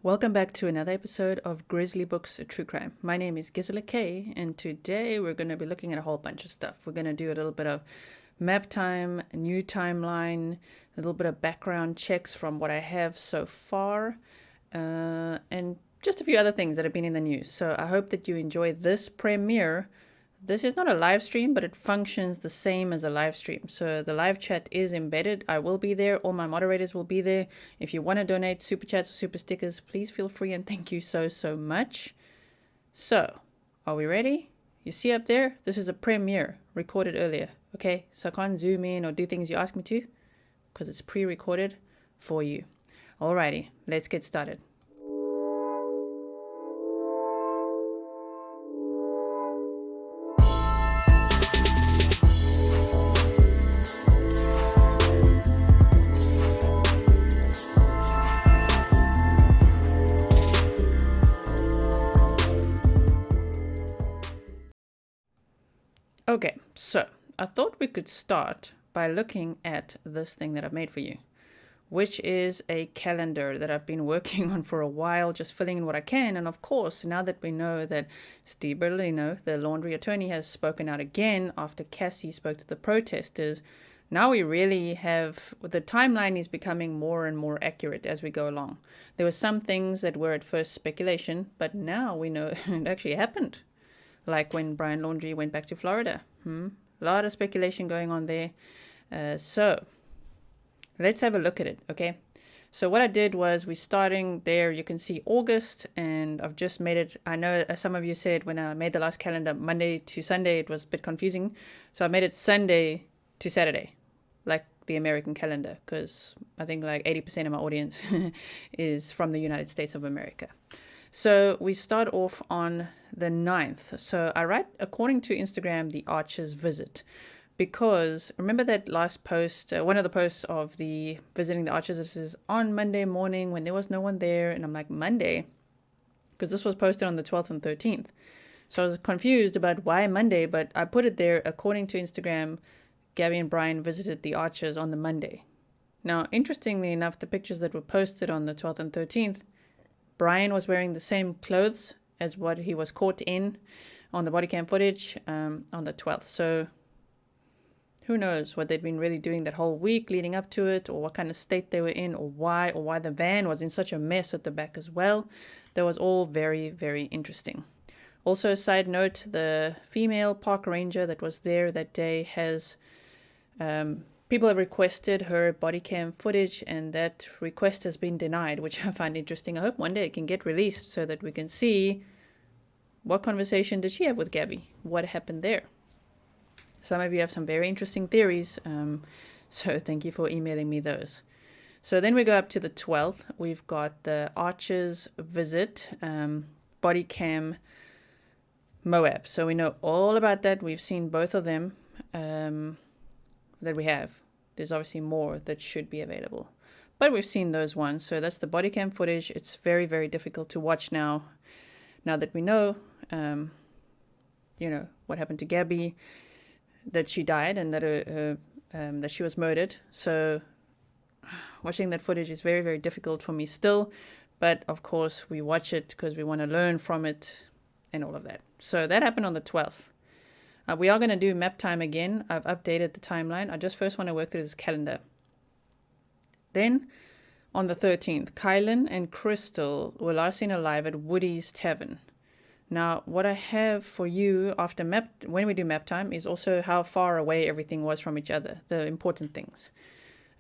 Welcome back to another episode of Grizzly Books True Crime. My name is Gisela K, and today we're going to be looking at a whole bunch of stuff. We're going to do a little bit of Maptime, new timeline, a little bit of background checks from what I have so far, and just a few other things that have been in the news. So I hope that you enjoy this premiere. This is not a live stream, but it functions the same as a live stream. So the live chat is embedded. I will be there. All my moderators will be there. If you want to donate super chats or super stickers, please feel free, and thank you so much. So, are we ready? You see up there? This is a premiere recorded earlier. Okay, so I can't zoom in or do things you ask me to because it's pre-recorded for you. Alrighty, let's get started. Okay, so I thought we could start by looking at this thing that I've made for you, which is a calendar that I've been working on for a while, just filling in what I can. And of course, now that we know that Steve Berlino, the laundry attorney, has spoken out again after Cassie spoke to the protesters, now we really have, the timeline is becoming more and more accurate as we go along. There were some things that were at first speculation, but now we know it actually happened. Like when Brian Laundrie went back to Florida. A lot of speculation going on there. So let's have a look at it, okay? So what I did was we starting there, you can see August, and I've just made it. I know some of you said when I made the last calendar Monday to Sunday, it was a bit confusing. So I made it Sunday to Saturday, like the American calendar, because I think like 80% of my audience is from the United States of America. So we start off on the 9th. So I write, according to Instagram, the Archer's visit. Because remember that last post, one of the posts of the visiting the Archers, this is on Monday morning when there was no one there. And I'm like, Monday? Because this was posted on the 12th and 13th. So I was confused about why Monday, but I put it there, according to Instagram, Gabby and Brian visited the Archers on the Monday. Now, interestingly enough, the pictures that were posted on the 12th and 13th, Brian was wearing the same clothes as what he was caught in on the body cam footage on the 12th. So who knows what they'd been really doing that whole week leading up to it, or what kind of state they were in, or why the van was in such a mess at the back as well. That was all very, very interesting. Also, a side note, the female park ranger that was there that day has... people have requested her body cam footage, and that request has been denied, which I find interesting. I hope one day it can get released so that we can see what conversation did she have with Gabby, what happened there. Some of you have some very interesting theories, so thank you for emailing me those. So then we go up to the 12th. We've got the Archer's visit, body cam Moab. So we know all about that. We've seen both of them that we have. There's obviously more that should be available, but we've seen those ones. So that's the body cam footage. It's very, very difficult to watch now that we know, what happened to Gabby, that she died and that that she was murdered. So watching that footage is very, very difficult for me still, but of course we watch it because we want to learn from it and all of that. So that happened on the 12th. We are going to do map time again. I've updated the timeline. I just first want to work through this calendar. Then, on the 13th, Kylan and Crystal were last seen alive at Woody's Tavern. Now, what I have for you after when we do map time is also how far away everything was from each other, the important things.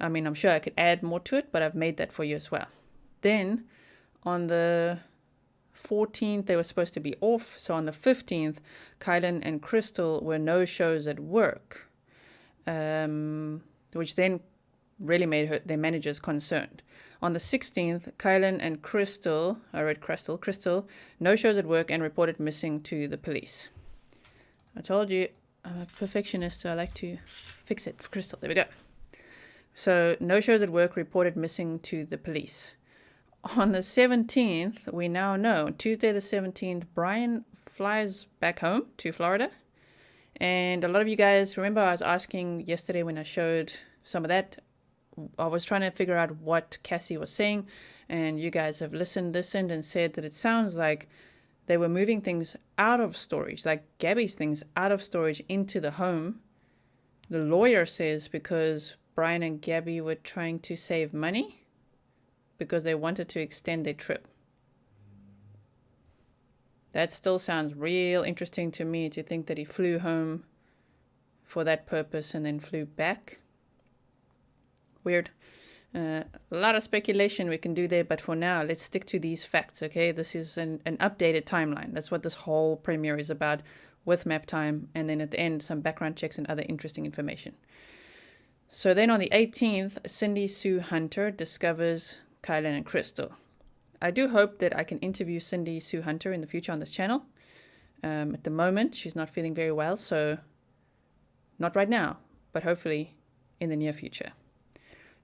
I mean, I'm sure I could add more to it, but I've made that for you as well. Then, on the 14th, they were supposed to be off. So on the 15th, Kylan and Crystal were no shows at work, which then really made their managers concerned. On the 16th, Kylan and Crystal, I read Crystal, no shows at work and reported missing to the police. I told you I'm a perfectionist, so I like to fix it for Crystal. There we go. So no shows at work, reported missing to the police. On the 17th, we now know, Tuesday the 17th, Brian flies back home to Florida. And a lot of you guys, remember I was asking yesterday when I showed some of that, I was trying to figure out what Cassie was saying. and you guys have listened and said that it sounds like they were moving things out of storage, like Gabby's things out of storage into the home. The lawyer says because Brian and Gabby were trying to save money because they wanted to extend their trip. That still sounds real interesting to me, to think that he flew home for that purpose and then flew back. Weird. A lot of speculation we can do there, but for now, let's stick to these facts, okay? This is an updated timeline. That's what this whole premiere is about, with Maptime, and then at the end, some background checks and other interesting information. So then on the 18th, Cindy Sue Hunter discovers Kylan and Crystal. I do hope that I can interview Cindy Sue Hunter in the future on this channel. At the moment, she's not feeling very well, so not right now, but hopefully in the near future.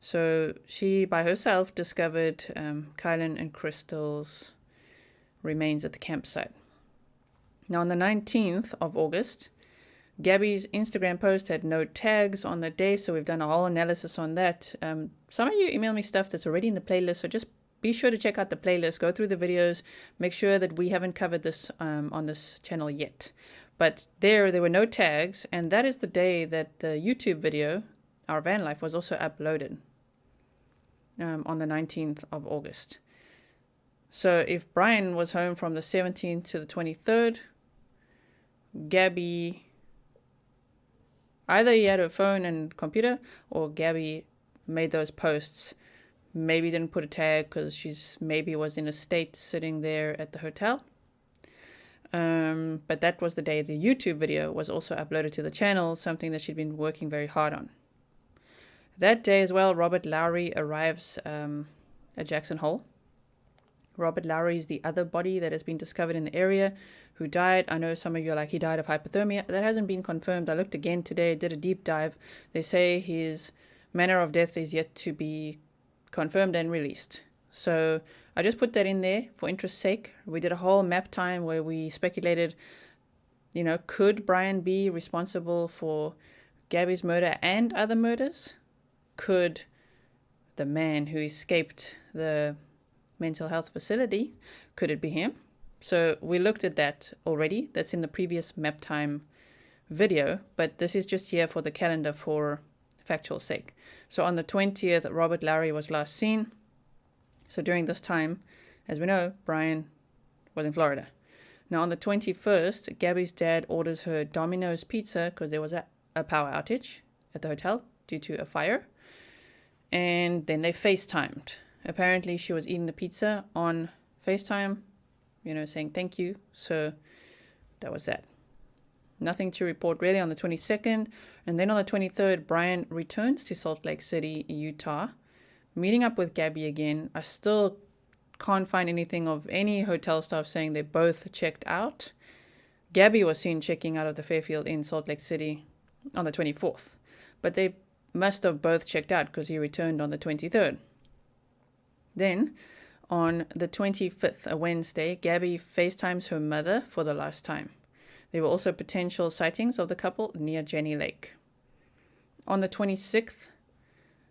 So she, by herself, discovered Kylan and Crystal's remains at the campsite. Now, on the 19th of August, Gabby's Instagram post had no tags on the day, so we've done a whole analysis on that. Some of you email me stuff that's already in the playlist, so just be sure to check out the playlist, go through the videos, make sure that we haven't covered this on this channel yet. But there were no tags, and that is the day that the YouTube video, Our Van Life, was also uploaded on the 19th of August. So if Brian was home from the 17th to the 23rd, Gabby, either he had a phone and computer, or Gabby made those posts. Maybe didn't put a tag because she's maybe was in a state sitting there at the hotel. But that was the day the YouTube video was also uploaded to the channel, something that she'd been working very hard on. That day as well, Robert Lowry arrives at Jackson Hole. Robert Lowry is the other body that has been discovered in the area who died. I know some of you are like, he died of hypothermia. That hasn't been confirmed. I looked again today, did a deep dive. They say his manner of death is yet to be confirmed and released. So I just put that in there for interest's sake. We did a whole map time where we speculated, could Brian be responsible for Gabby's murder and other murders? Could the man who escaped the mental health facility, could it be him? So we looked at that already. That's in the previous Maptime video, but this is just here for the calendar for factual sake. So on the 20th, Robert Lowry was last seen. So during this time, as we know, Brian was in Florida. Now on the 21st, Gabby's dad orders her Domino's pizza because there was a power outage at the hotel due to a fire. And then they FaceTimed. Apparently she was eating the pizza on FaceTime, saying thank you. So that was that. Nothing to report really on the 22nd. And then on the 23rd, Brian returns to Salt Lake City, Utah, meeting up with Gabby again. I still can't find anything of any hotel staff saying they both checked out. Gabby was seen checking out of the Fairfield Inn, Salt Lake City on the 24th. But they must have both checked out because he returned on the 23rd. Then, on the 25th, a Wednesday, Gabby FaceTimes her mother for the last time. There were also potential sightings of the couple near Jenny Lake. On the 26th,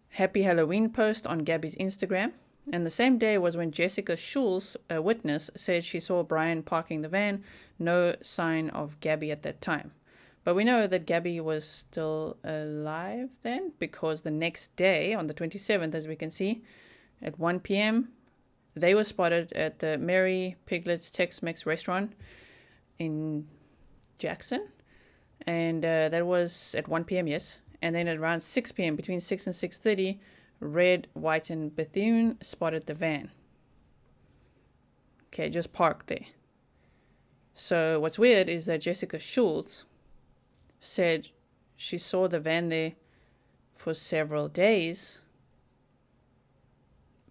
Happy Halloween post on Gabby's Instagram. And the same day was when Jessica Schulz, a witness, said she saw Brian parking the van. No sign of Gabby at that time. But we know that Gabby was still alive then, because the next day, on the 27th, as we can see, at 1 p.m., they were spotted at the Mary Piglet's Tex-Mex restaurant in Jackson. And that was at 1 p.m., yes. And then at around 6 p.m., between 6 and 6:30, Red, White, and Bethune spotted the van. Okay, just parked there. So what's weird is that Jessica Schulz said she saw the van there for several days,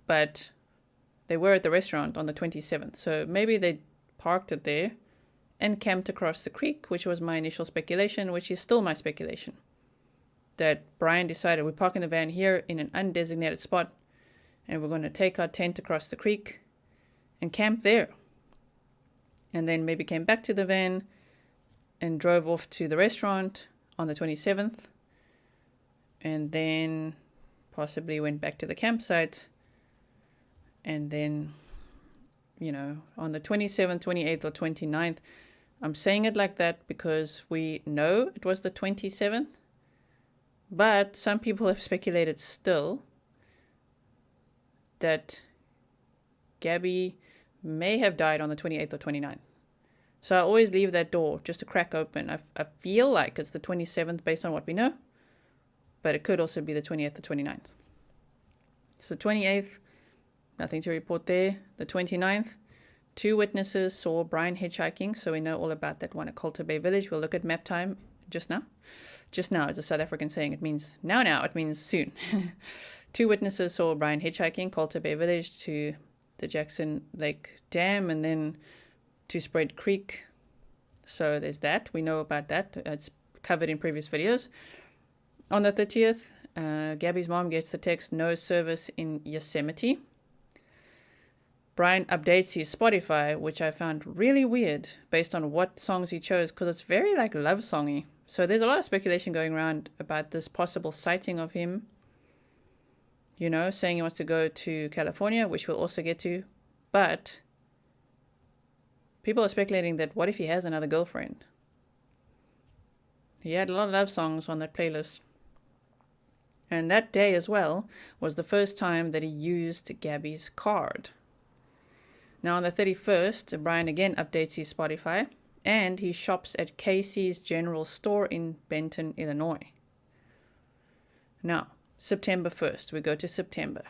but they were at the restaurant on the 27th. So maybe they parked it there and camped across the creek, which was my initial speculation, which is still my speculation. That Brian decided we're parking the van here in an undesignated spot and we're going to take our tent across the creek and camp there. And then maybe came back to the van and drove off to the restaurant on the 27th. And then possibly went back to the campsite And then, on the 27th, 28th, or 29th, I'm saying it like that because we know it was the 27th, but some people have speculated still that Gabby may have died on the 28th or 29th. So I always leave that door just a crack open. I feel like it's the 27th based on what we know, but it could also be the 28th or 29th. So the 28th, nothing to report there. The 29th, 2 witnesses saw Brian hitchhiking, so we know all about that one at Colter Bay Village. We'll look at Maptime just now. Just now is a South African saying. It means now, it means soon. 2 witnesses saw Brian hitchhiking, Colter Bay Village to the Jackson Lake Dam and then to Spread Creek. So there's that. We know about that. It's covered in previous videos. On the 30th, Gabby's mom gets the text, no service in Yosemite. Brian updates his Spotify, which I found really weird based on what songs he chose, because it's very love songy. So there's a lot of speculation going around about this possible sighting of him, saying he wants to go to California, which we'll also get to. But people are speculating that what if he has another girlfriend? He had a lot of love songs on that playlist. And that day as well was the first time that he used Gabby's card. Now on the 31st, Brian again updates his Spotify, and he shops at Casey's General Store in Benton, Illinois. Now, September 1st, we go to September.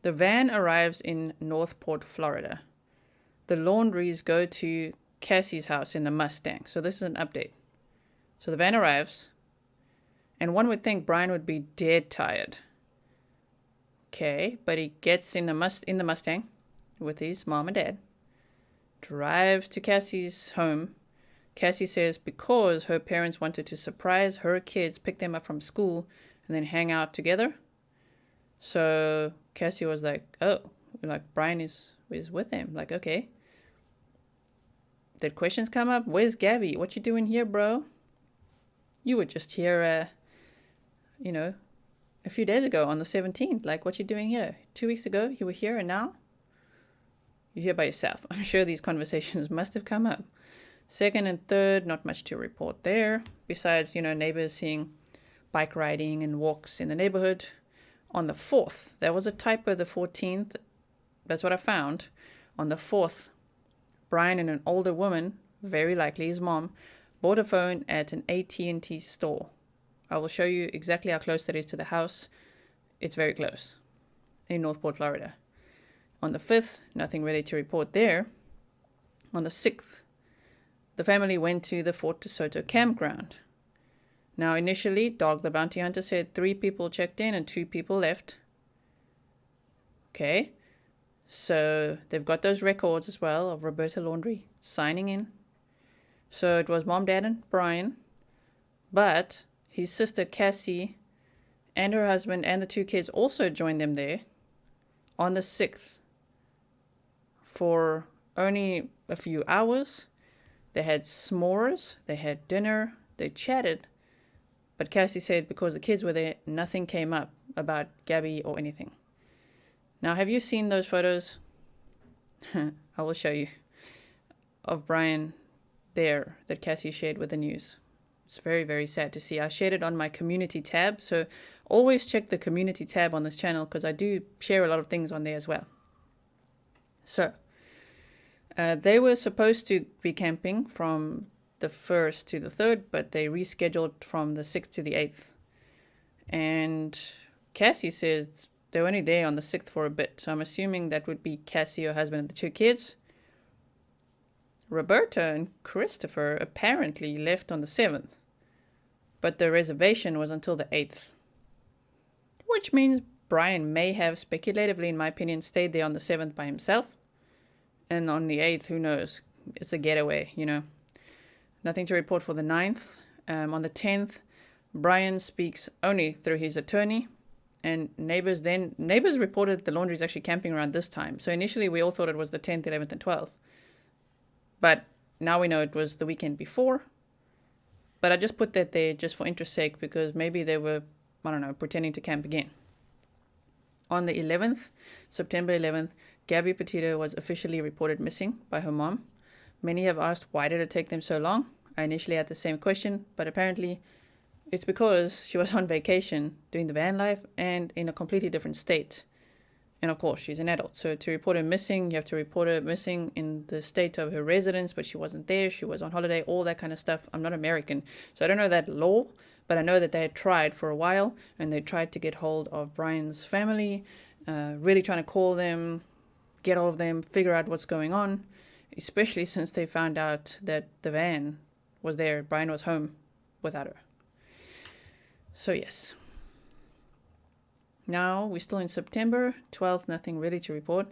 The van arrives in Northport, Florida. The Laundries go to Cassie's house in the Mustang. So this is an update. So the van arrives, and one would think Brian would be dead tired. Okay, but he gets in the Mustang with his mom and dad, drives to Cassie's home. Cassie says because her parents wanted to surprise her kids, pick them up from school, and then hang out together. So Cassie was like, oh, Brian is with them. Okay. Did questions come up? Where's Gabby? What you doing here, bro? You were just here, a few days ago on the 17th. What you doing here? 2 weeks ago, you were here, and now you're here by yourself. I'm sure these conversations must have come up. Second and third, not much to report there. Besides, neighbors seeing bike riding and walks in the neighborhood. On the 4th, there was a typo, the 14th. That's what I found. On the 4th, Brian and an older woman, very likely his mom, bought a phone at an AT&T store. I will show you exactly how close that is to the house. It's very close in Northport, Florida. On the 5th, nothing really to report there. On the 6th, the family went to the Fort DeSoto campground. Now, initially, Dog the Bounty Hunter said 3 people checked in and 2 people left. Okay, so they've got those records as well of Roberta Laundrie signing in. So it was Mom, Dad, and Brian. But his sister Cassie and her husband and the 2 kids also joined them there on the 6th for only a few hours. They had s'mores, they had dinner, they chatted. But Cassie said because the kids were there, nothing came up about Gabby or anything. Now, have you seen those photos? I will show you. Of Brian there that Cassie shared with the news. It's very, very sad to see. I shared it on my community tab. So always check the community tab on this channel because I do share a lot of things on there as well. So they were supposed to be camping from the 1st to the 3rd, but they rescheduled from the 6th to the 8th. And Cassie says they were only there on the 6th for a bit. So I'm assuming that would be Cassie, her husband, and the 2 kids. Roberta and Christopher apparently left on the 7th, but the reservation was until the 8th, which means Brian may have, speculatively in my opinion, stayed there on the 7th by himself, and on the 8th, who knows, it's a getaway, Nothing to report for the 9th. On the 10th, Brian speaks only through his attorney, and neighbors reported the Laundries actually camping around this time. So initially we all thought it was the 10th, 11th, and 12th. But now we know it was the weekend before. But I just put that there just for interest's sake because maybe they were, pretending to camp again. On the 11th, September 11th, Gabby Petito was officially reported missing by her mom. Many have asked, why did it take them so long? I initially had the same question, but apparently it's because she was on vacation doing the van life and in a completely different state. And of course, she's an adult. So to report her missing, you have to report her missing in the state of her residence, but she wasn't there. She was on holiday, all that kind of stuff. I'm not American, so I don't know that law, but I know that they had tried for a while, and they tried to get hold of Brian's family, really trying to call them, get all of them, figure out what's going on, especially since they found out that the van was there. Brian was home without her. So yes. Now we're still in September 12th, nothing really to report.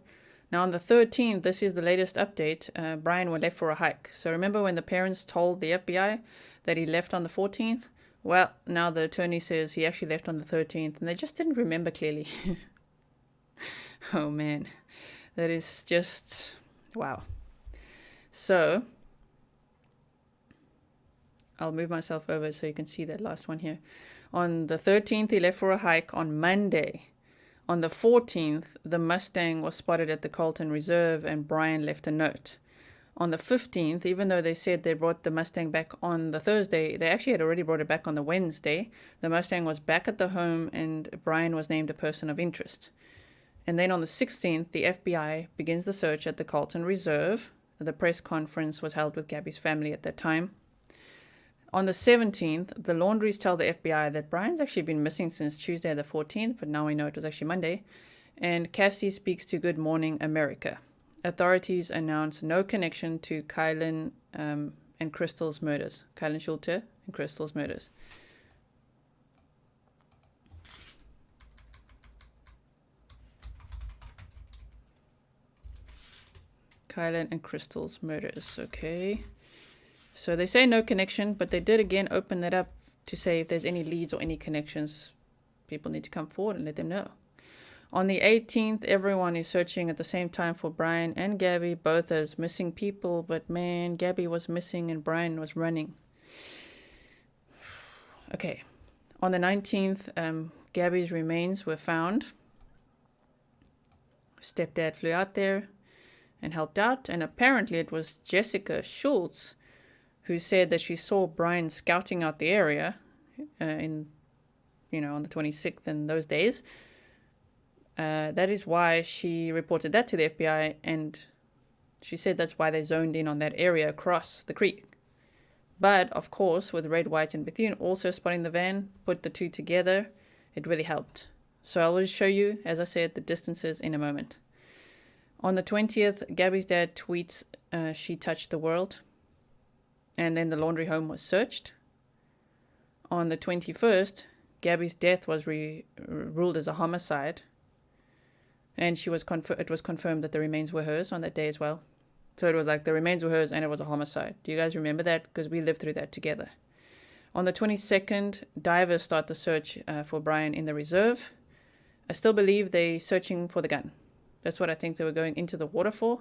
Now on the 13th, this is the latest update. Brian was left for a hike. So remember when the parents told the FBI that he left on the 14th? Well, now the attorney says he actually left on the 13th, and they just didn't remember clearly. Oh man, that is just wow. So I'll move myself over so you can see that last one here. On the 13th, he left for a hike on Monday. On the 14th, the Mustang was spotted at the Carlton Reserve and Brian left a note. On the 15th, even though they said they brought the Mustang back on the Thursday, they actually had already brought it back on the Wednesday. The Mustang was back at the home and Brian was named a person of interest. And then on the 16th, the FBI begins the search at the Carlton Reserve. The press conference was held with Gabby's family at that time. On the 17th, the Laundries tell the FBI that Brian's actually been missing since Tuesday the 14th, but now we know it was actually Monday. And Cassie speaks to Good Morning America. Authorities announce no connection to Kylan and Crystal's murders. Kylan Schulte and Crystal's murders. Kylan and Crystal's murders, okay. So they say no connection, but they did again open that up to say if there's any leads or any connections, people need to come forward and let them know. On the 18th, everyone is searching at the same time for Brian and Gabby, both as missing people, but man, Gabby was missing and Brian was running. Okay. On the 19th, Gabby's remains were found. Stepdad flew out there and helped out, and apparently it was Jessica Schultz who said that she saw Brian scouting out the area on the 26th in those days. That is why she reported that to the FBI, and she said that's why they zoned in on that area across the creek. But, of course, with Red, White, and Bethune also spotting the van, put the two together, it really helped. So I will show you, as I said, the distances in a moment. On the 20th, Gabby's dad tweets she touched the world. And then the laundry home was searched. On the 21st, Gabby's death was ruled as a homicide. And it was confirmed that the remains were hers on that day as well. So it was like the remains were hers and it was a homicide. Do you guys remember that? Because we lived through that together. On the 22nd, divers start the search for Brian in the reserve. I still believe they're searching for the gun. That's what I think they were going into the water for.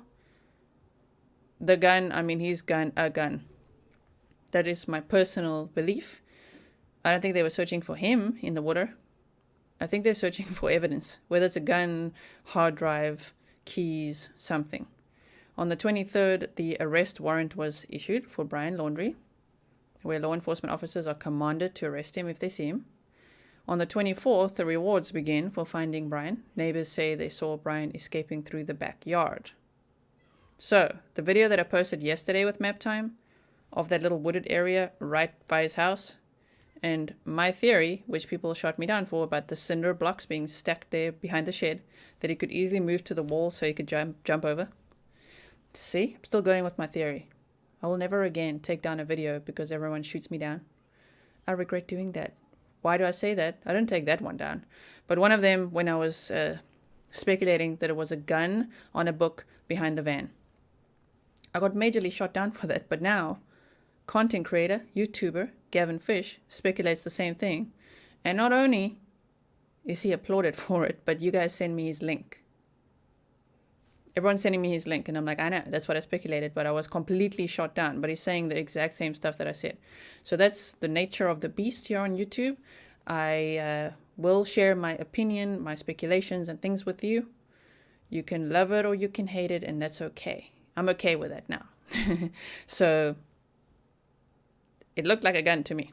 The gun, I mean his gun, a gun. That is my personal belief. I don't think they were searching for him in the water. I think they're searching for evidence, whether it's a gun, hard drive, keys, something. On the 23rd, the arrest warrant was issued for Brian Laundrie, where law enforcement officers are commanded to arrest him if they see him. On the 24th, the rewards begin for finding Brian. Neighbors say they saw Brian escaping through the backyard. So, the video that I posted yesterday with Maptime of that little wooded area right by his house, and my theory, which people shot me down for, about the cinder blocks being stacked there behind the shed, that he could easily move to the wall so he could jump over. See, I'm still going with my theory. I will never again take down a video because everyone shoots me down. I regret doing that. Why do I say that? I didn't take that one down. But one of them, when I was speculating that it was a gun on a book behind the van. I got majorly shot down for that, but now content creator, YouTuber, Gavin Fish speculates the same thing. And not only is he applauded for it, but you guys send me his link. Everyone's sending me his link, and I'm like, I know, that's what I speculated, but I was completely shot down. But he's saying the exact same stuff that I said. So that's the nature of the beast here on YouTube. I will share my opinion, my speculations and things with you. You can love it or you can hate it, and that's okay. I'm okay with that now. So it looked like a gun to me.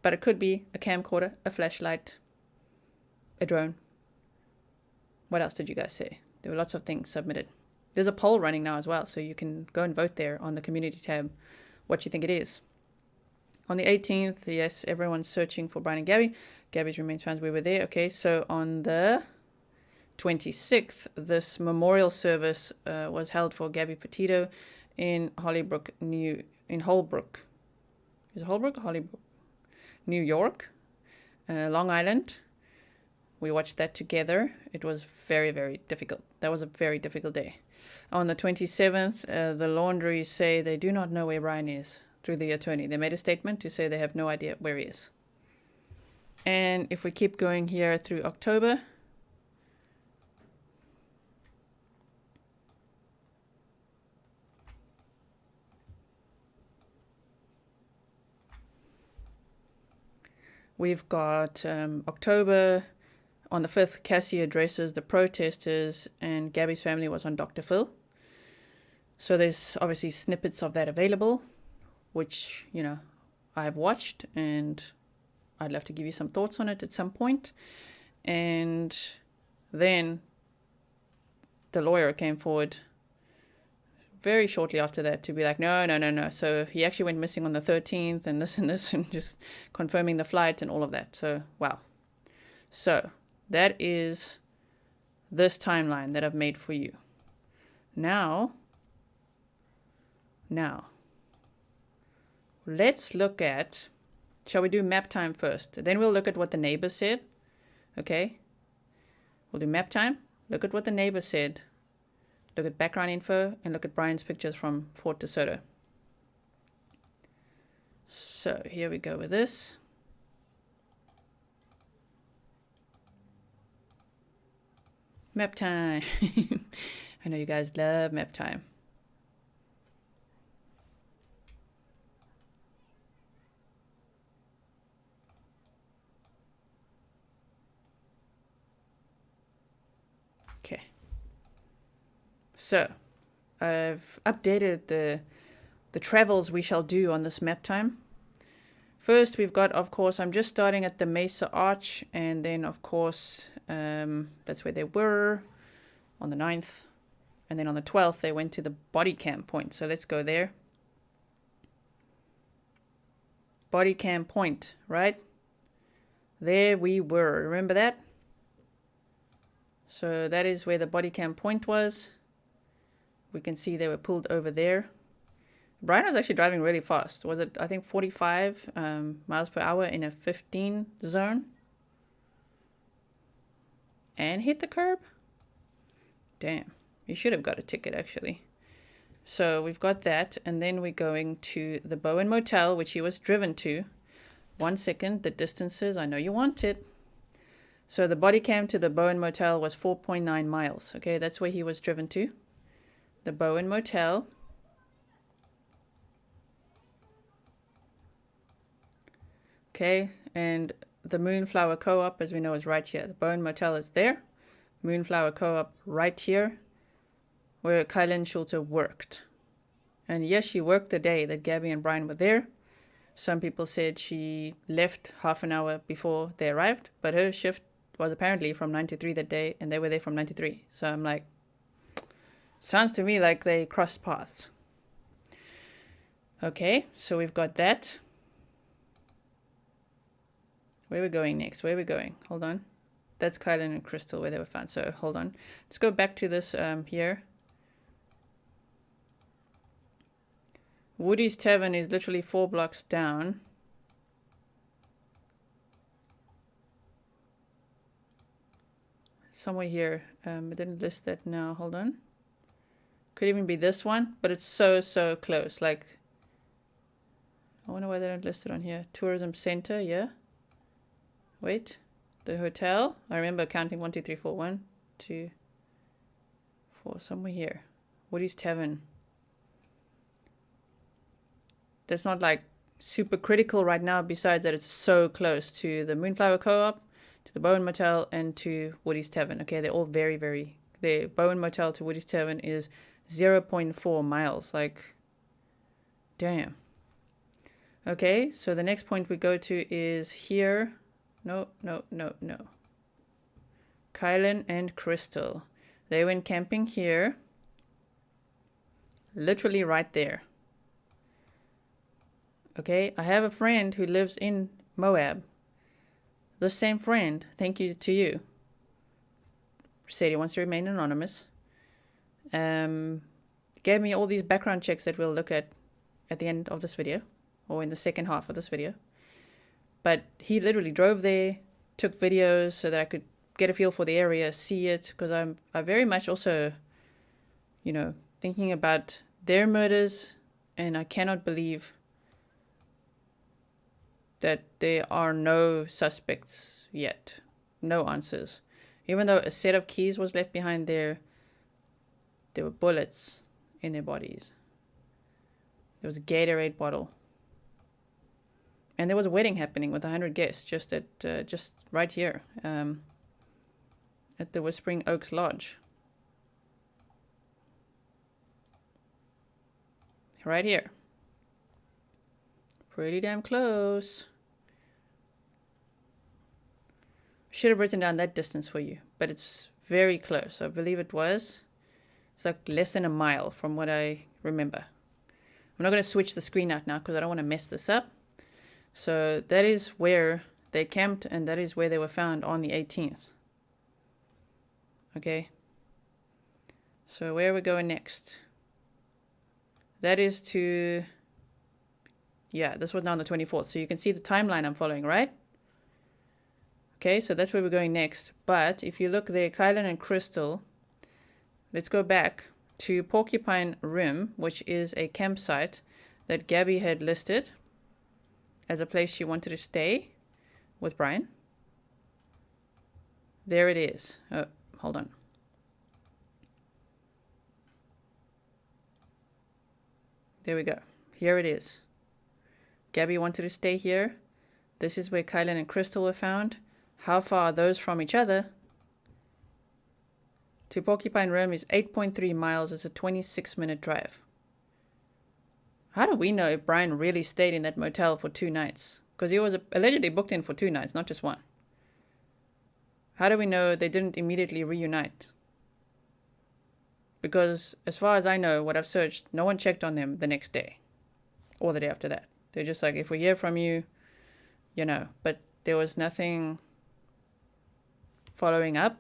But it could be a camcorder, a flashlight, a drone. What else did you guys say? There were lots of things submitted. There's a poll running now as well, so you can go and vote there on the community tab what you think it is. On the 18th, yes, everyone's searching for Brian and Gabby. Gabby's remains fans, we were there. Okay, so on the 26th, this memorial service was held for Gabby Petito in Holybrook, Holbrook. Is it Holbrook or Holybrook? New York, Long Island. We watched that together. It was very, very difficult. That was a very difficult day. On the 27th, the laundries say they do not know where Brian is through the attorney. They made a statement to say they have no idea where he is. And if we keep going here through October, we've got October. On the 5th, Cassie addresses the protesters and Gabby's family was on Dr. Phil. So there's obviously snippets of that available, which, you know, I've watched and I'd love to give you some thoughts on it at some point. And then the lawyer came forward very shortly after that to be like, no. So he actually went missing on the 13th and this and just confirming the flight and all of that. So, wow. So that is this timeline that I've made for you. Now, let's look at, shall we do Maptime first? Then we'll look at what the neighbor said. Okay. We'll do Maptime. Look at what the neighbor said. Look at background info and look at Brian's pictures from Fort DeSoto. So here we go with this. Maptime. I know you guys love Maptime. Okay. So I've updated the travels we shall do on this Maptime. First, we've got, of course, I'm just starting at the Mesa Arch, and then, of course, that's where they were on the 9th. And then on the 12th, they went to the body cam point. So let's go there. Body cam point, right? There we were. Remember that? So that is where the body cam point was. We can see they were pulled over there. Brian was actually driving really fast. Was it, I think, 45 miles per hour in a 15 zone? And hit the curb? Damn. You should have got a ticket, actually. So we've got that. And then we're going to the Bowen Motel, which he was driven to. 1 second. The distances. I know you want it. So the body cam to the Bowen Motel was 4.9 miles. Okay, that's where he was driven to. The Bowen Motel. Okay, and the Moonflower Co-op, as we know, is right here. The Bowen Motel is there. Moonflower Co-op right here, where Kylan Schulte worked. And yes, she worked the day that Gabby and Brian were there. Some people said she left half an hour before they arrived, but her shift was apparently from 9 to 3 that day, and they were there from 9 to 3. So I'm like, sounds to me like they crossed paths. Okay, so we've got that. Where are we going next? Where are we going? Hold on. That's Kylan and Crystal where they were found. So hold on. Let's go back to this here. Woody's Tavern is literally 4 blocks down. Somewhere here. I didn't list that now. Hold on. Could even be this one, but it's so close. Like, I wonder why they don't list it on here. Tourism Center, yeah. Wait, the hotel. I remember counting 1, 2, 3, 4. 1, 2, 4. Somewhere here. Woody's Tavern. That's not like super critical right now, besides that it's so close to the Moonflower Co-op, to the Bowen Motel, and to Woody's Tavern. Okay, they're all very, very... The Bowen Motel to Woody's Tavern is 0.4 miles. Like, damn. Okay, so the next point we go to is here. No. Kylan and Crystal. They went camping here. Literally right there. Okay, I have a friend who lives in Moab. The same friend, thank you to you, said he wants to remain anonymous. Gave me all these background checks that we'll look at the end of this video, or in the second half of this video. But he literally drove there, took videos so that I could get a feel for the area, see it, because I very much also, you know, thinking about their murders, and I cannot believe that there are no suspects yet, no answers. Even though a set of keys was left behind there were bullets in their bodies. There was a Gatorade bottle. And there was a wedding happening with 100 guests just right here at the Whispering Oaks Lodge. Right here. Pretty damn close. Should have written down that distance for you, but it's very close. I believe it's like less than a mile from what I remember. I'm not going to switch the screen out now because I don't want to mess this up. So that is where they camped, and that is where they were found on the 18th. Okay. So where are we going next? That is to... Yeah, this was now on the 24th. So you can see the timeline I'm following, right? Okay, so that's where we're going next. But if you look there, Kylan and Crystal, let's go back to Porcupine Rim, which is a campsite that Gabby had listed as a place she wanted to stay with Brian. There it is. Oh, hold on. There we go. Here it is. Gabby wanted to stay here. This is where Kylan and Crystal were found. How far are those from each other? To Porcupine Rim is 8.3 miles. It's a 26-minute drive. How do we know if Brian really stayed in that motel for 2 nights? Because he was allegedly booked in for 2 nights, not just one. How do we know they didn't immediately reunite? Because as far as I know, what I've searched, no one checked on them the next day or the day after that. They're just like, if we hear from you, you know. But there was nothing following up,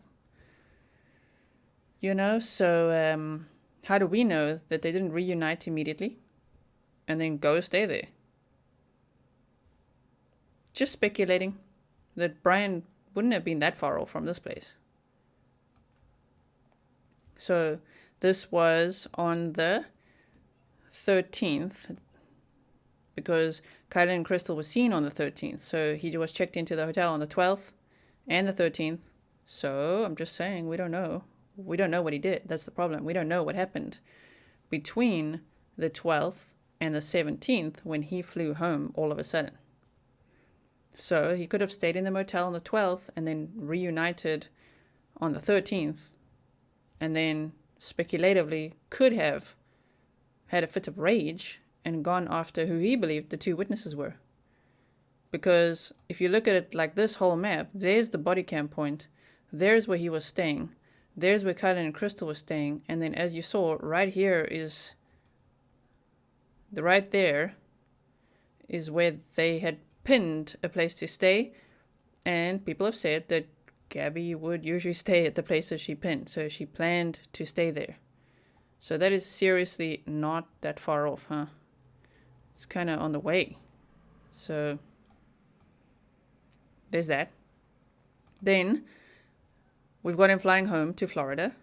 you know. So how do we know that they didn't reunite immediately and then go stay there? Just speculating that Brian wouldn't have been that far off from this place. So this was on the 13th, because Kylan and Crystal were seen on the 13th. So he was checked into the hotel on the 12th and the 13th. So I'm just saying, we don't know. We don't know what he did. That's the problem. We don't know what happened between the 12th and the 17th when he flew home all of a sudden. So he could have stayed in the motel on the 12th and then reunited on the 13th, and then speculatively could have had a fit of rage and gone after who he believed the 2 witnesses were. Because if you look at it like this whole map, there's the body cam point, there's where he was staying, there's where Kylan and Crystal was staying, and then as you saw, right here is, right there is where they had pinned a place to stay, and people have said that Gabby would usually stay at the places she pinned, so she planned to stay there. So that is seriously not that far off, huh? It's kind of on the way. So there's that. Then we've got him flying home to Florida.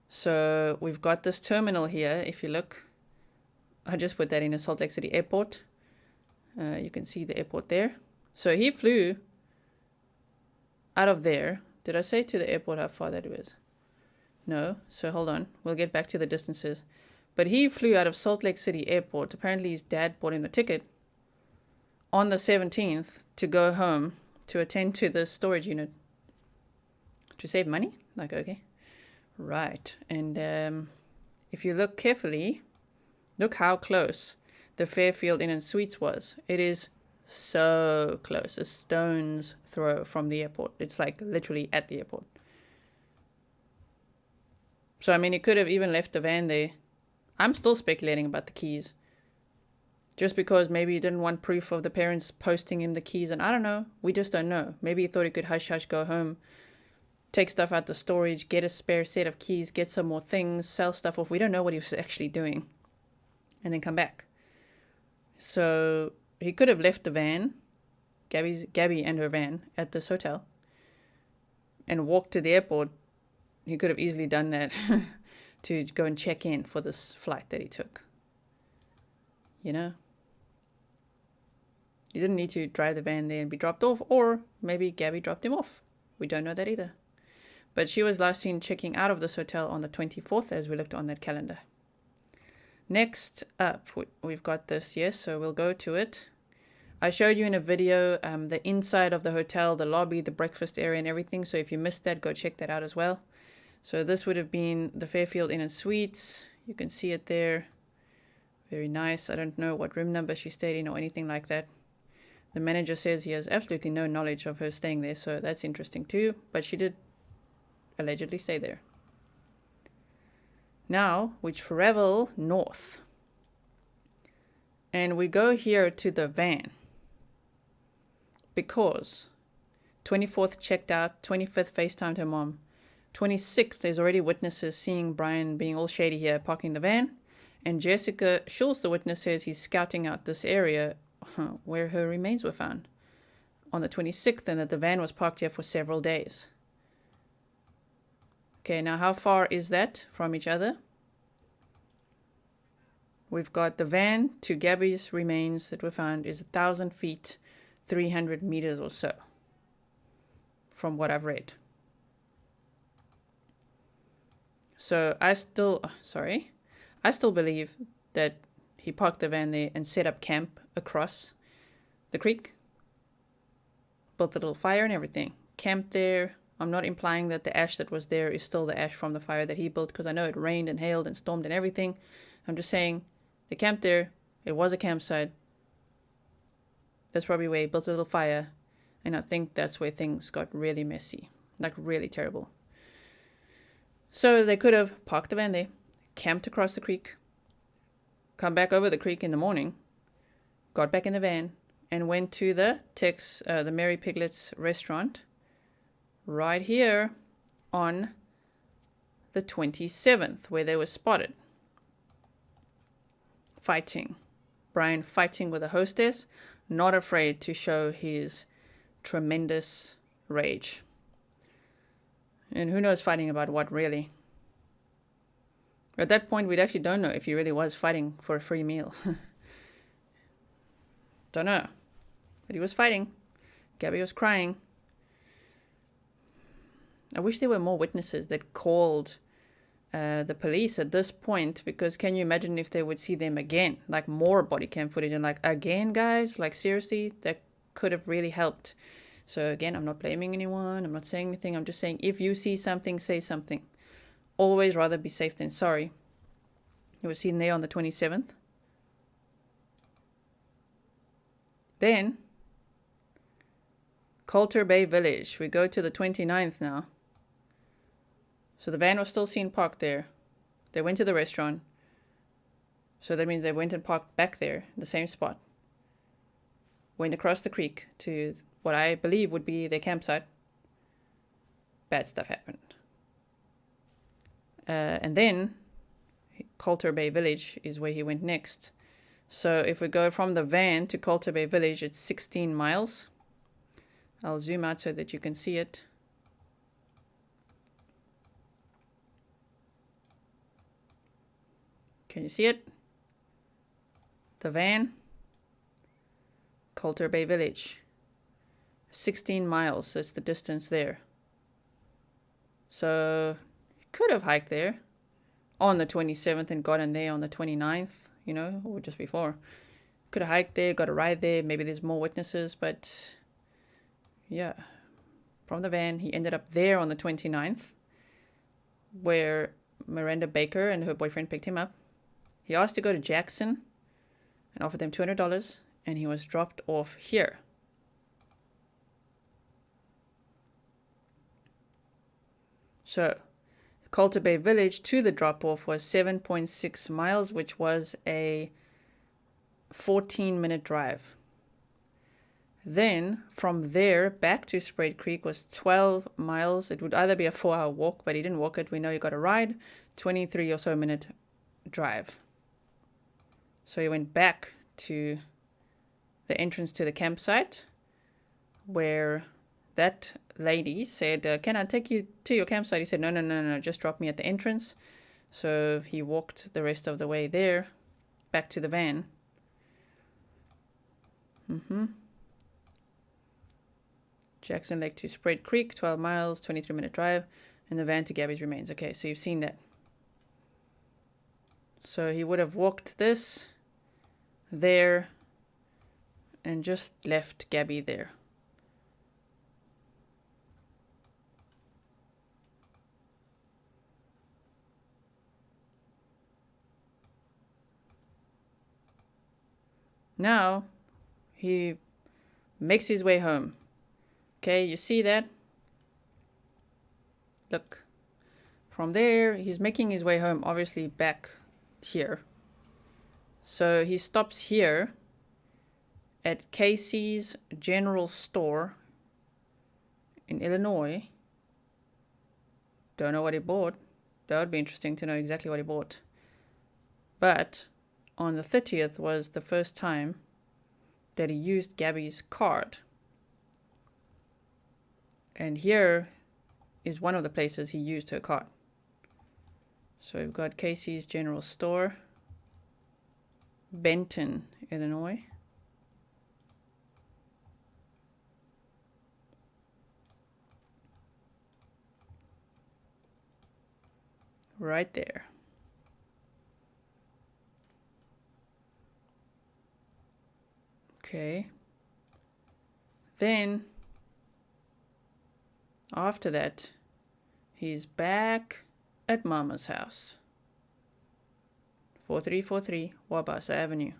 So we've got this terminal here. If you look, I just put that in a Salt Lake City airport. You can see the airport there. So he flew out of there. Did I say to the airport how far that was? No. So hold on. We'll get back to the distances. But he flew out of Salt Lake City airport. Apparently his dad bought him a ticket. on the 17th to go home to attend to the storage unit to save money. Like, okay, right. And if you look carefully, look how close the Fairfield Inn and Suites was. It is so close, a stone's throw from the airport. It's like literally at the airport. So, I mean, he could have even left the van there. I'm still speculating about the keys. Just because maybe he didn't want proof of the parents posting him the keys. And I don't know. We just don't know. Maybe he thought he could hush-hush go home, take stuff out the storage, get a spare set of keys, get some more things, sell stuff off. We don't know what he was actually doing. And then come back. So he could have left the van, Gabby and her van, at this hotel and walked to the airport. He could have easily done that to go and check in for this flight that he took. You know? He didn't need to drive the van there and be dropped off, or maybe Gabby dropped him off. We don't know that either. But she was last seen checking out of this hotel on the 24th as we looked on that calendar. Next up, we've got this, yes, so we'll go to it. I showed you in a video the inside of the hotel, the lobby, the breakfast area and everything. So if you missed that, go check that out as well. So this would have been the Fairfield Inn and Suites. You can see it there. Very nice. I don't know what room number she stayed in or anything like that. The manager says he has absolutely no knowledge of her staying there, so that's interesting too. But she did allegedly stay there. Now we travel north. And we go here to the van. Because 24th checked out, 25th FaceTimed her mom. 26th, there's already witnesses seeing Brian being all shady here, parking the van. And Jessica Schultz, the witness, says he's scouting out this area where her remains were found on the 26th, and that the van was parked here for several days. Okay, now how far is that from each other? We've got the van to Gabby's remains that were found is 1,000 feet, 300 meters or so, from what I've read. So I still believe that he parked the van there and set up camp across the creek. Built a little fire and everything. Camped there. I'm not implying that the ash that was there is still the ash from the fire that he built, because I know it rained and hailed and stormed and everything. I'm just saying they camped there. It was a campsite. That's probably where he built a little fire. And I think that's where things got really messy. Like really terrible. So they could have parked the van there, camped across the creek, come back over the creek in the morning, got back in the van, and went to the Mary Piglet's restaurant right here on the 27th, where they were spotted fighting. Brian fighting with a hostess, not afraid to show his tremendous rage. And who knows fighting about what, really? At that point, we actually don't know if he really was fighting for a free meal. Don't know. But he was fighting. Gabby was crying. I wish there were more witnesses that called the police at this point, because can you imagine if they would see them again? Like more body cam footage and like, again, guys? Like seriously? That could have really helped. So again, I'm not blaming anyone. I'm not saying anything. I'm just saying if you see something, say something. Always rather be safe than sorry. It was seen there on the 27th. Then, Coulter Bay Village. We go to the 29th now. So the van was still seen parked there. They went to the restaurant. So that means they went and parked back there, the same spot. Went across the creek to what I believe would be their campsite. Bad stuff happened. And then Coulter Bay Village is where he went next. So if we go from the van to Coulter Bay Village, it's 16 miles. I'll zoom out so that you can see it. Can you see it? The van, Coulter Bay Village. 16 miles, that's the distance there. So you could have hiked there on the 27th and gotten there on the 29th, you know, or just before. Could could have hiked there, got a ride there. Maybe there's more witnesses, but yeah. From the van, he ended up there on the 29th, where Miranda Baker and her boyfriend picked him up. He asked to go to Jackson and offered them $200, and he was dropped off here. So, Coulter Bay Village to the drop-off was 7.6 miles, which was a 14-minute drive. Then, from there back to Spruit Creek was 12 miles. It would either be a 4-hour walk, but he didn't walk it. We know he got a ride, 23 or so minute drive. So he went back to the entrance to the campsite, where that lady said, can I take you to your campsite? He said, no, just drop me at the entrance. So he walked the rest of the way there, back to the van. Jackson Lake to Spruit Creek, 12 miles, 23-minute drive, and the van to Gabby's remains. Okay, so you've seen that. So he would have walked this, there, and just left Gabby there. Now, he makes his way home. Okay, you see that? Look. From there, he's making his way home, obviously back here. So he stops here at Casey's General Store in Illinois. Don't know what he bought. That would be interesting to know exactly what he bought. But on the 30th was the first time that he used Gabby's card. And here is one of the places he used her card. So we've got Casey's General Store, Benton, Illinois. Right there. Okay. Then, after that, he's back at Mama's house. 4343 Wabasa Avenue.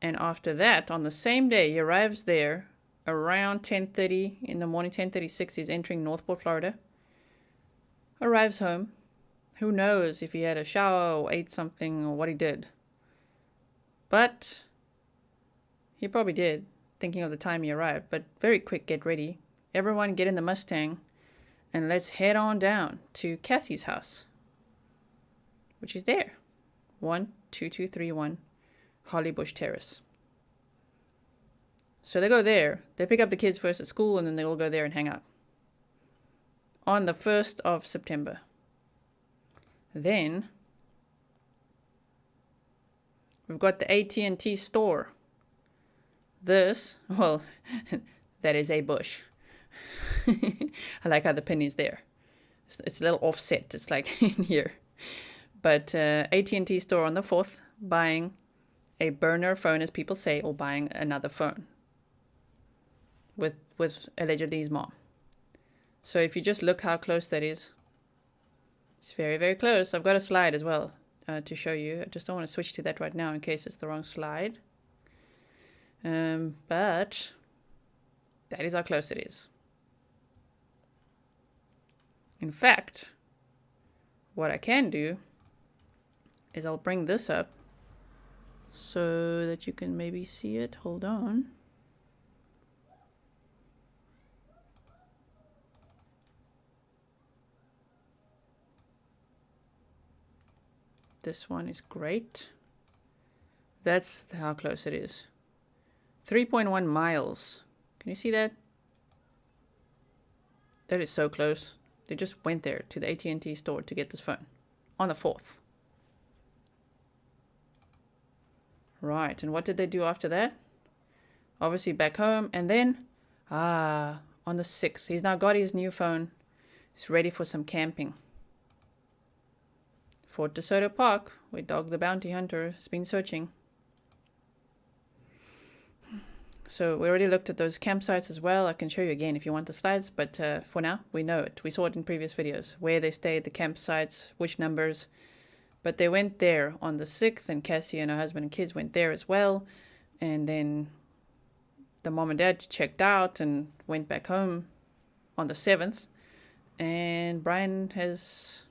And after that, on the same day, he arrives there around 10:30 in the morning, 10:36. He's entering Northport, Florida. Arrives home. Who knows if he had a shower or ate something or what he did. But he probably did, thinking of the time he arrived. But very quick, get ready. Everyone get in the Mustang and let's head on down to Cassie's house, which is there. 12231 Hollybush Terrace. So they go there. They pick up the kids first at school, and then they all go there and hang out. On the 1st of September. Then we've got the AT&T store. This, well, that is a bush. I like how the pin is there. It's a little offset. It's like in here. But AT&T store on the 4th, buying a burner phone, as people say, or buying another phone with allegedly his mom. So if you just look how close that is, it's very, very close. I've got a slide as well to show you. I just don't want to switch to that right now in case it's the wrong slide. But that is how close it is. In fact, what I can do is I'll bring this up so that you can maybe see it. Hold on. This one is great. That's how close it is. 3.1 miles. Can you see that? That is so close. They just went there to the AT&T store to get this phone on the 4th. Right, and what did they do after that? Obviously back home, and then, on the 6th, he's now got his new phone. He's ready for some camping. Fort DeSoto Park, where Dog the Bounty Hunter has been searching. So we already looked at those campsites as well. I can show you again if you want the slides, but for now, we know it. We saw it in previous videos, where they stayed, the campsites, which numbers. But they went there on the 6th, and Cassie and her husband and kids went there as well. And then the mom and dad checked out and went back home on the 7th. And Brian has...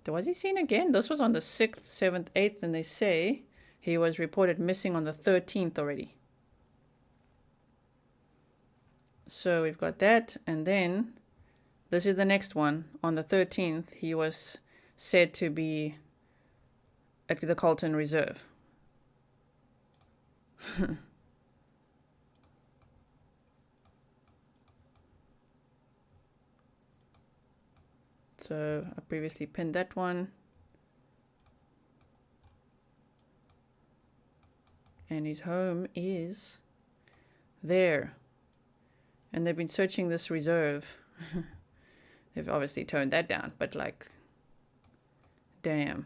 Was he seen again? This was on the 6th, 7th, 8th, and they say he was reported missing on the 13th already. So we've got that, and then this is the next one. On the 13th, he was said to be at the Colton Reserve. So I previously pinned that one. And his home is there. And they've been searching this reserve. They've obviously toned that down, but like, damn.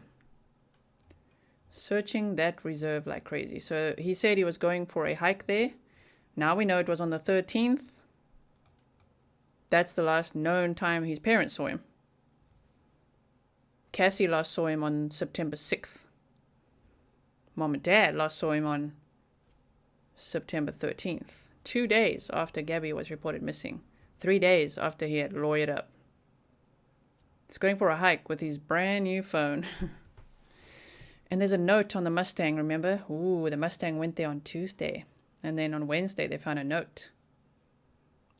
Searching that reserve like crazy. So he said he was going for a hike there. Now we know it was on the 13th. That's the last known time his parents saw him. Cassie last saw him on September 6th. Mom and Dad last saw him on September 13th. 2 days after Gabby was reported missing. 3 days after he had lawyered up. He's going for a hike with his brand new phone. And there's a note on the Mustang, remember? Ooh, the Mustang went there on Tuesday. And then on Wednesday, they found a note.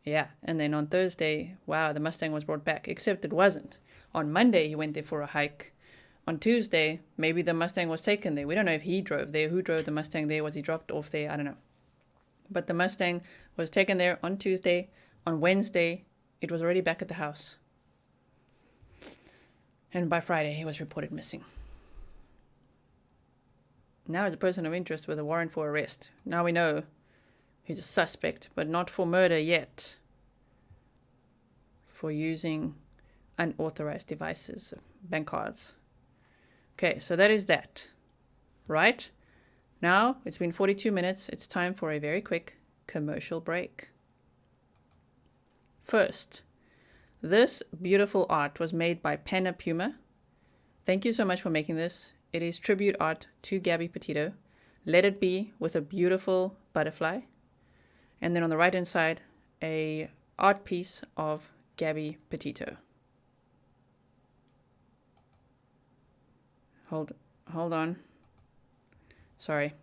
Yeah, and then on Thursday, wow, the Mustang was brought back. Except it wasn't. On Monday, he went there for a hike. On Tuesday, maybe the Mustang was taken there. We don't know if he drove there. Who drove the Mustang there? Was he dropped off there? I don't know. But the Mustang was taken there on Tuesday. On Wednesday, it was already back at the house. And by Friday, he was reported missing. Now he's a person of interest with a warrant for arrest. Now we know he's a suspect, but not for murder yet. For using unauthorized devices, bank cards. Okay, so that is that. Right? Now, it's been 42 minutes. It's time for a very quick commercial break. First, this beautiful art was made by Penna Puma. Thank you so much for making this. It is tribute art to Gabby Petito. Let it be with a beautiful butterfly. And then on the right-hand side, a art piece of Gabby Petito. Hold on. Sorry,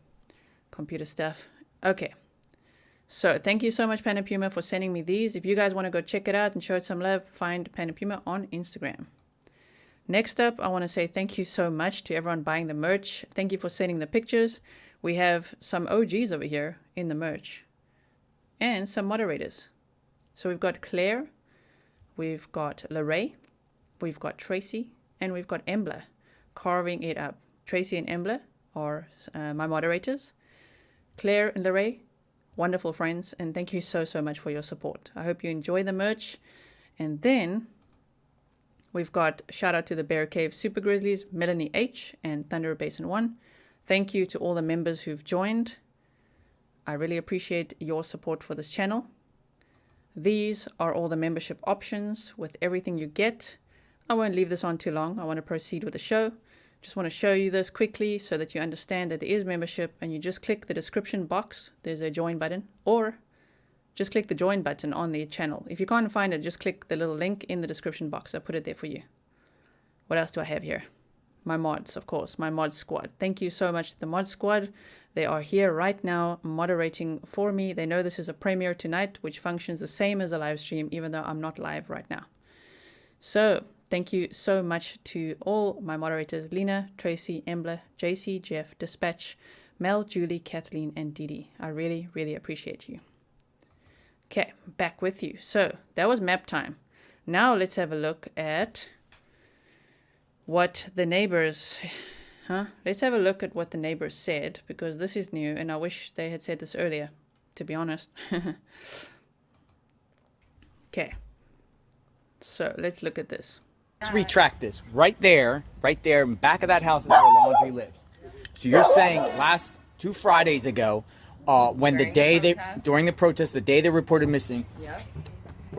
computer stuff. Okay. So thank you so much, Panda Puma, for sending me these. If you guys want to go check it out and show it some love, find Panda Puma on Instagram. Next up, I want to say thank you so much to everyone buying the merch. Thank you for sending the pictures. We have some OGs over here in the merch and some moderators. So we've got Claire, we've got Lowry, we've got Tracy, and we've got Embla carving it up. Tracy and Embla are my moderators. Claire and Lowry, wonderful friends, and thank you so much for your support. I hope you enjoy the merch. And then we've got shout out to the Bear Cave Super Grizzlies, Melanie H and Thunder Basin 1. Thank you to all the members who've joined. I really appreciate your support for this channel. These are all the membership options with everything you get. I won't leave this on too long. I want to proceed with the show. Just want to show you this quickly so that you understand that there is membership, and you just click the description box. There's a join button, or just click the join button on the channel. If you can't find it, just click the little link in the description box. I put it there for you. What else do I have here? My mods, of course, my mod squad. Thank you so much to the mod squad. They are here right now moderating for me. They know this is a premiere tonight, which functions the same as a live stream, even though I'm not live right now. So thank you so much to all my moderators, Lena, Tracy, Embla, JC, Jeff, Dispatch, Mel, Julie, Kathleen, and Didi. I really, really appreciate you. Okay, back with you. So that was map time. Now let's have a look at what the neighbors... Let's have a look at what the neighbors said, because this is new, and I wish they had said this earlier, to be honest. Okay. So let's look at this. Let's retract this. Right there, in back of that house is where Laundry lives. So you're saying last 2 Fridays ago, when during the protest, the day they reported missing. Yep.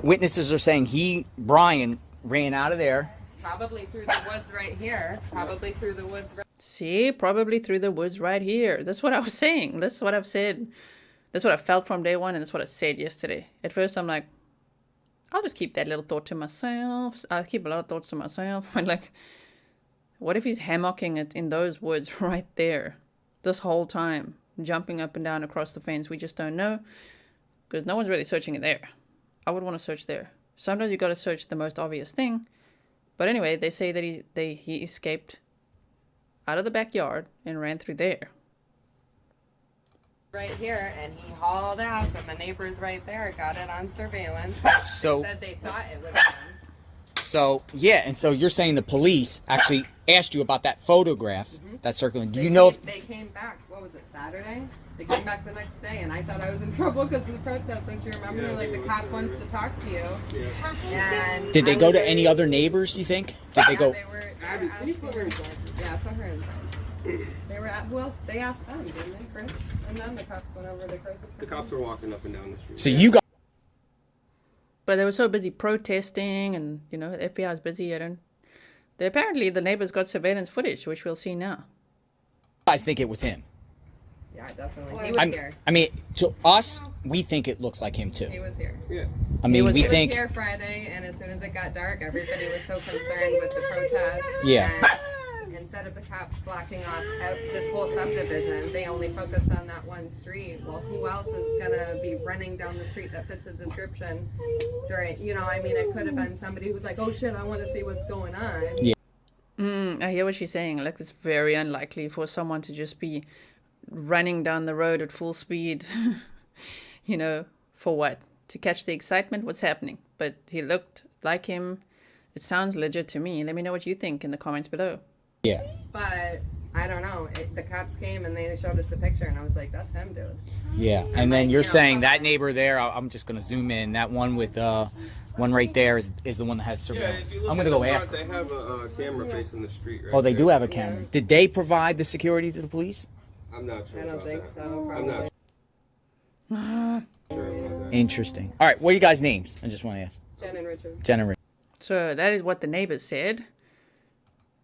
Witnesses are saying Brian ran out of there. Probably through the woods right here. Probably through the woods. See, probably through the woods right here. That's what I was saying. That's what I've said. That's what I felt from day one, and that's what I said yesterday. At first, I'm like, I'll just keep that little thought to myself. I keep a lot of thoughts to myself. I'm like, what if he's hammocking it in those woods right there this whole time, jumping up and down across the fence? We just don't know, because no one's really searching it there. I would want to search there. Sometimes you got to search the most obvious thing. But anyway, they say that he escaped out of the backyard and ran through there. Right here, and he hauled ass, and the neighbors right there got it on surveillance. So they said they thought it was him. So yeah, and so you're saying the police actually asked you about that photograph that's circulating. Do you know if they came back? What was it, Saturday? They came back the next day, and I thought I was in trouble because of the protest. Don't you remember? Yeah, like the cop wants to talk to you. Yeah. And did they go to any other neighbors? Do you think? Did they go? They were put her inside. Yeah, put her inside. They were at, who else? They asked them, didn't they, Chris? And then the cops went over to Chris. The cops were walking up and down the street. So you got. But they were so busy protesting, and the FBI is busy. Apparently the neighbors got surveillance footage, which we'll see now. Guys think it was him. Yeah, definitely. He was here. I mean, to us, we think it looks like him too. He was here. Yeah. I mean, we He think. was here Friday, and as soon as it got dark, everybody was so concerned with the protest. Yeah. And instead of the cops blocking off this whole subdivision, they only focused on that one street. Well, who else is gonna be running down the street that fits his description during? I mean, it could have been somebody who's like, "Oh shit, I want to see what's going on." Yeah. I hear what she's saying. Like, it's very unlikely for someone to just be running down the road at full speed. For what? To catch the excitement? What's happening? But he looked like him. It sounds legit to me. Let me know what you think in the comments below. Yeah. But I don't know. The cops came and they showed us the picture, and I was like, "That's him, dude." Yeah. And then you're saying that neighbor there. I'm just gonna zoom in. That one with one right there is the one that has surveillance. I'm gonna go ask. They have a camera facing the street. Right Oh, they do there. have a camera. Yeah. Did they provide the security to the police? I'm not sure. I don't think that. so. I'm not sure about that. Interesting. All right. What are you guys' names? I just want to ask. Jen and Richard. Jen and Richard. So that is what the neighbors said.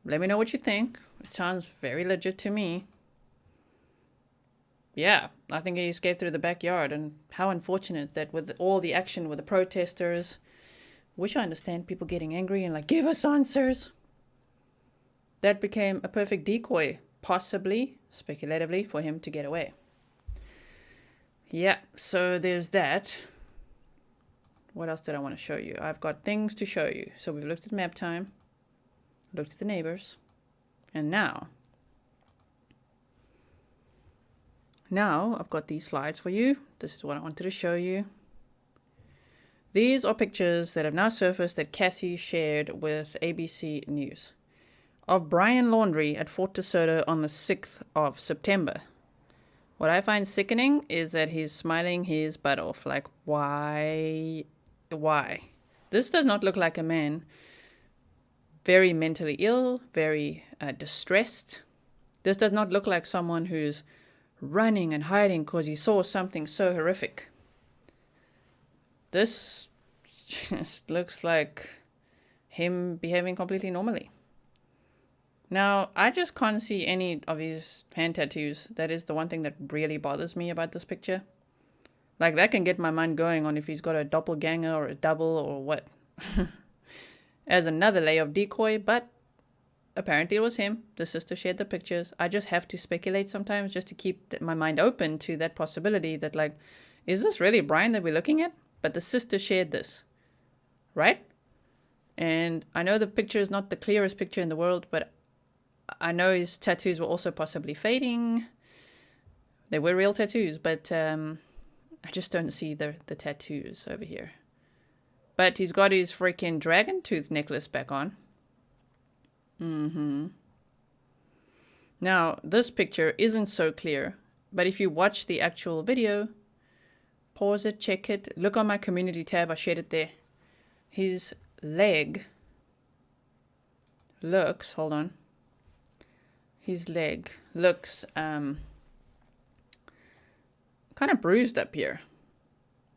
Let me know what you think. It sounds very legit to me. Yeah, I think he escaped through the backyard, and how unfortunate that with all the action with the protesters, which I understand people getting angry and like, give us answers. That became a perfect decoy, possibly, speculatively, for him to get away. Yeah, so there's that. What else did I want to show you? I've got things to show you. So we've looked at Maptime, looked at the neighbors, and now I've got these slides for you. This is what I wanted to show you. These are pictures that have now surfaced that Cassie shared with ABC News of Brian Laundrie at Fort DeSoto on the 6th of September. What I find sickening is that he's smiling his butt off. Like, why? Why? This does not look like a man very mentally ill, very distressed. This does not look like someone who's running and hiding because he saw something so horrific. This just looks like him behaving completely normally. Now, I just can't see any of his hand tattoos. That is the one thing that really bothers me about this picture. Like, that can get my mind going on if he's got a doppelganger or a double or what. As another layer of decoy, but apparently it was him. The sister shared the pictures. I just have to speculate sometimes just to keep my mind open to that possibility that, like, is this really Brian that we're looking at? But the sister shared this, right? And I know the picture is not the clearest picture in the world, but I know his tattoos were also possibly fading. They were real tattoos, but I just don't see the tattoos over here. But he's got his freaking dragon tooth necklace back on. Now, this picture isn't so clear, but if you watch the actual video, pause it, check it, look on my community tab, I shared it there. His leg looks, hold on. His leg looks kind kind of bruised up here.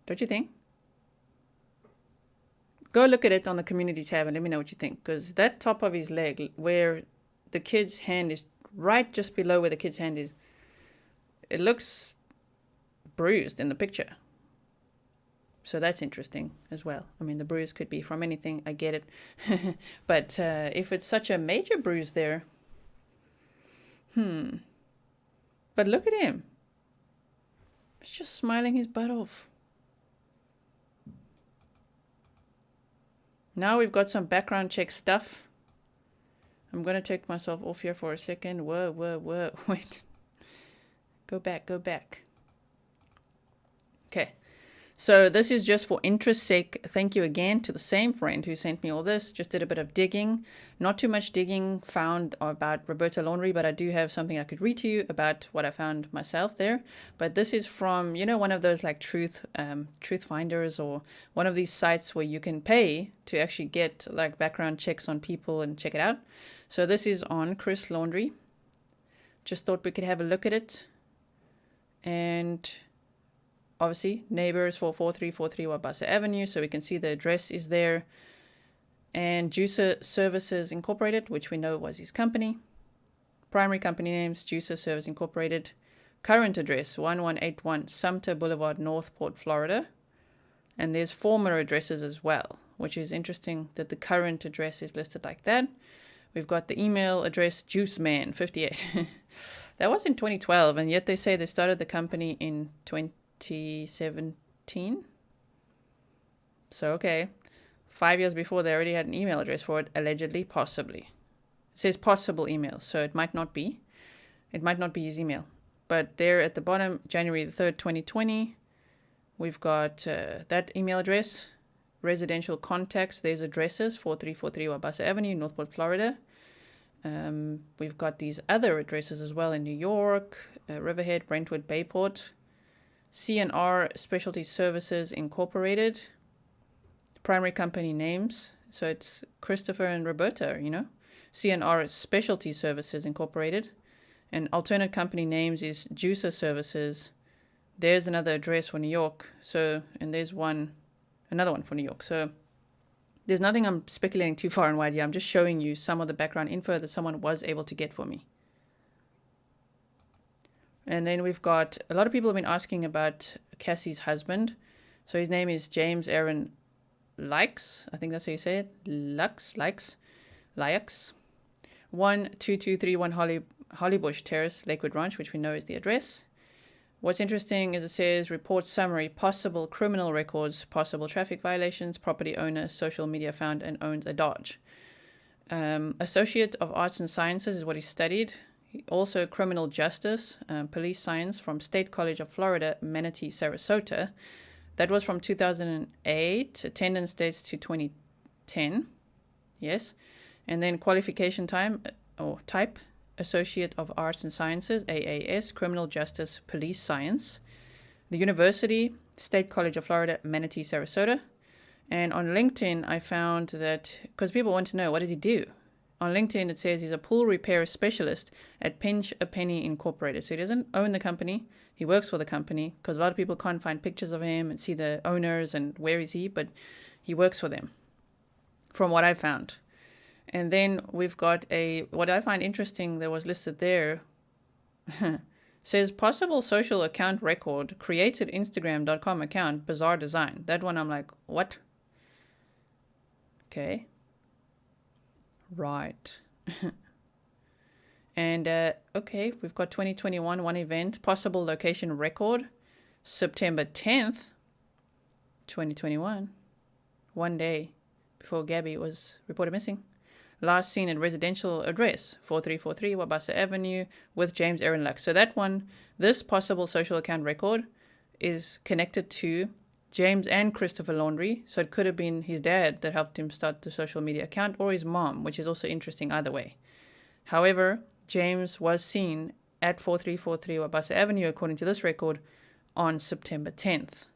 Don't you think? Go look at it on the community tab and let me know what you think. Because that top of his leg, where the kid's hand is right just below where the kid's hand is, it looks bruised in the picture. So that's interesting as well. I mean, the bruise could be from anything. I get it. But if it's such a major bruise there, But look at him. He's just smiling his butt off. Now we've got some background check stuff. I'm going to take myself off here for a second. Whoa. Wait. Go back. Okay. So this is just for interest's sake. Thank you again to the same friend who sent me all this. Just did a bit of digging. Not too much digging found about Roberta Lowry, but I do have something I could read to you about what I found myself there. But this is from, one of those like truth finders, or one of these sites where you can pay to actually get like background checks on people and check it out. So this is on Chris Laundry. Just thought we could have a look at it. And obviously, neighbors for 4343 Wabasa Avenue, so we can see the address is there. And Juicer Services Incorporated, which we know was his company. Primary company names, Juicer Service Incorporated. Current address, 1181 Sumter Boulevard, Northport, Florida. And there's former addresses as well, which is interesting that the current address is listed like that. We've got the email address, juiceman58. That was in 2012, and yet they say they started the company in 2017. So, okay. 5 years before, they already had an email address for it, allegedly, possibly. It says possible email, so it might not be. It might not be his email. But there at the bottom, January the 3rd, 2020, we've got that email address. Residential contacts, there's addresses, 4343 Wabasa Avenue, Northport, Florida. We've got these other addresses as well in New York, Riverhead, Brentwood, Bayport. C&R Specialty Services Incorporated. Primary company names. So it's Christopher and Roberta, C&R Specialty Services Incorporated. And alternate company names is Juicer Services. There's another address for New York. So, and there's another one for New York. So there's nothing I'm speculating too far and wide here. I'm just showing you some of the background info that someone was able to get for me. And then we've got, a lot of people have been asking about Cassie's husband. So his name is James Aaron Likes. I think that's how you say it. Likes. 12231 Hollybush Terrace, Lakewood Ranch, which we know is the address. What's interesting is it says report summary, possible criminal records, possible traffic violations, property owner, social media found and owns a Dodge. Associate of Arts and Sciences is what he studied. Also criminal justice, police science from State College of Florida, Manatee, Sarasota. That was from 2008. Attendance dates to 2010. Yes. And then qualification time or type, Associate of Arts and Sciences, AAS, Criminal Justice, Police Science. The University, State College of Florida, Manatee, Sarasota. And on LinkedIn, I found that, because people want to know, what does he do? On LinkedIn, it says he's a pool repair specialist at Pinch a Penny Incorporated. So he doesn't own the company. He works for the company, because a lot of people can't find pictures of him and see the owners and where is he, but he works for them, from what I found. And then we've got what I find interesting that was listed there, says possible social account record, created Instagram.com account, bizarre design. That one I'm like, what? Okay. Right. And, okay, we've got 2021, one event, possible location record, September 10th, 2021, one day before Gabby was reported missing. Last seen at residential address, 4343 Wabasa Avenue with James Aaron Lux. So that one, this possible social account record is connected to James and Christopher Laundry. So it could have been his dad that helped him start the social media account, or his mom, which is also interesting either way. However, James was seen at 4343 Wabasa Avenue, according to this record, on September 10th.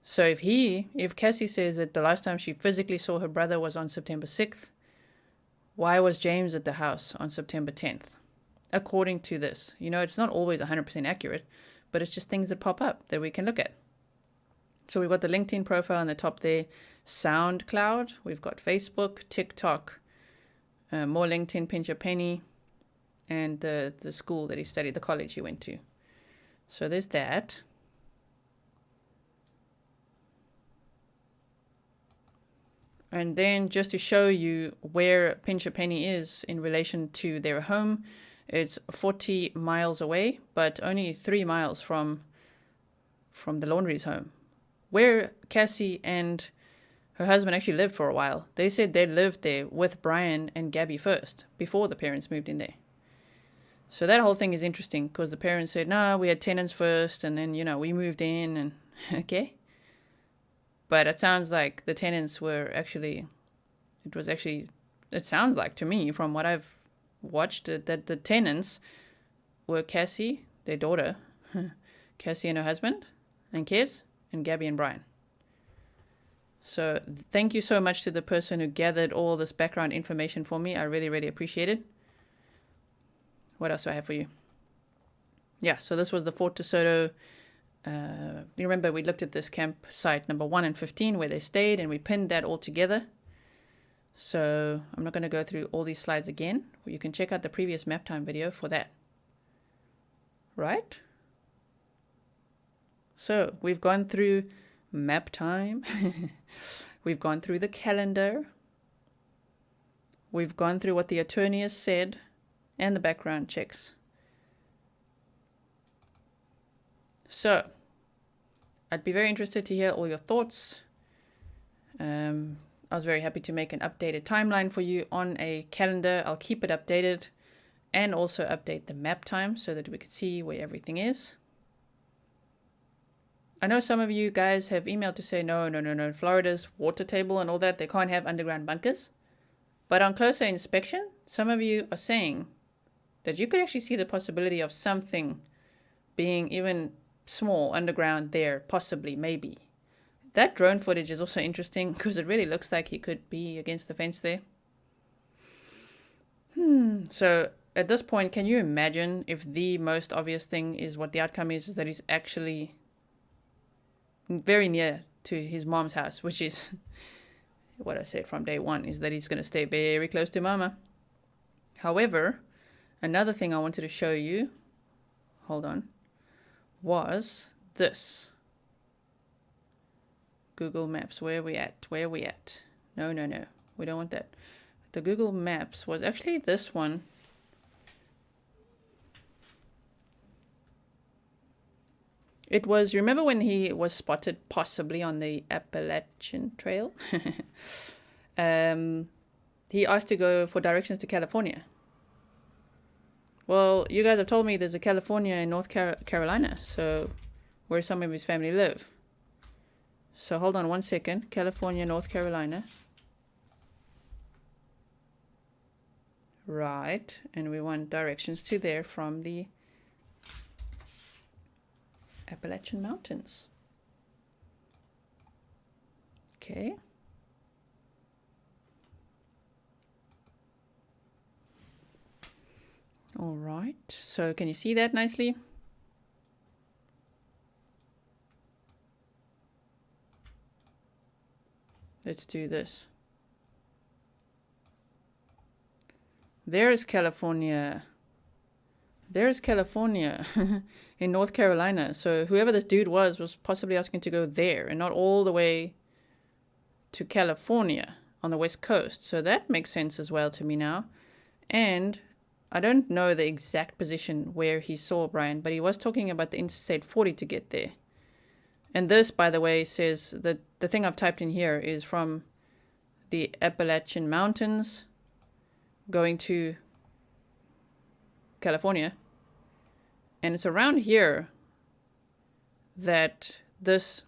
So if Cassie says that the last time she physically saw her brother was on September 6th, why was James at the house on September 10th? According to this. It's not always 100% accurate, but it's just things that pop up that we can look at. So we've got the LinkedIn profile on the top there, SoundCloud, we've got Facebook, TikTok, more LinkedIn, Pinch a Penny, and the school that he studied, the college he went to. So there's that. And then just to show you where Pinch a Penny is in relation to their home, it's 40 miles away, but only 3 miles from the Laundry's home, where Cassie and her husband actually lived for a while. They said they lived there with Brian and Gabby first, before the parents moved in there. So that whole thing is interesting, because the parents said, no, we had tenants first, and then, we moved in, and okay. But it sounds like the tenants were actually, it sounds like to me, from what I've watched, that the tenants were Cassie, their daughter, Cassie and her husband, and kids, and Gabby and Brian. So thank you so much to the person who gathered all this background information for me. I really, really appreciate it. What else do I have for you? Yeah, so this was the Fort DeSoto. You remember we looked at this campsite number 1 and 15 where they stayed, and we pinned that all together. So I'm not going to go through all these slides again. You can check out the previous Maptime video for that. Right? So we've gone through Maptime. We've gone through the calendar. We've gone through what the attorney has said and the background checks. So I'd be very interested to hear all your thoughts. I was very happy to make an updated timeline for you on a calendar. I'll keep it updated and also update the map time so that we can see where everything is. I know some of you guys have emailed to say, no, Florida's water table and all that, they can't have underground bunkers. But on closer inspection, some of you are saying that you could actually see the possibility of something being even small underground there, possibly, maybe. That drone footage is also interesting because it really looks like he could be against the fence there. So at this point, can you imagine if the most obvious thing is what the outcome is that he's actually very near to his mom's house, which is what I said from day one, is that he's going to stay very close to mama. However, another thing I wanted to show you, hold on, was this. Google Maps, where are we at? No, we don't want that. The Google Maps was actually this one. It was, remember when he was spotted possibly on the Appalachian Trail? He asked to go for directions to California. Well, you guys have told me there's a California in North Carolina, so where some of his family live. So hold on one second. California, North Carolina. Right, and we want directions to there from the Appalachian Mountains. Okay. All right, so can you see that nicely? Let's do this. There's California. There's California in North Carolina. So whoever this dude was possibly asking to go there and not all the way to California on the West Coast. So that makes sense as well to me now. And I don't know the exact position where he saw Brian, but he was talking about the Interstate 40 to get there. And this, by the way, says that the thing I've typed in here is from the Appalachian Mountains going to California. And it's around here that this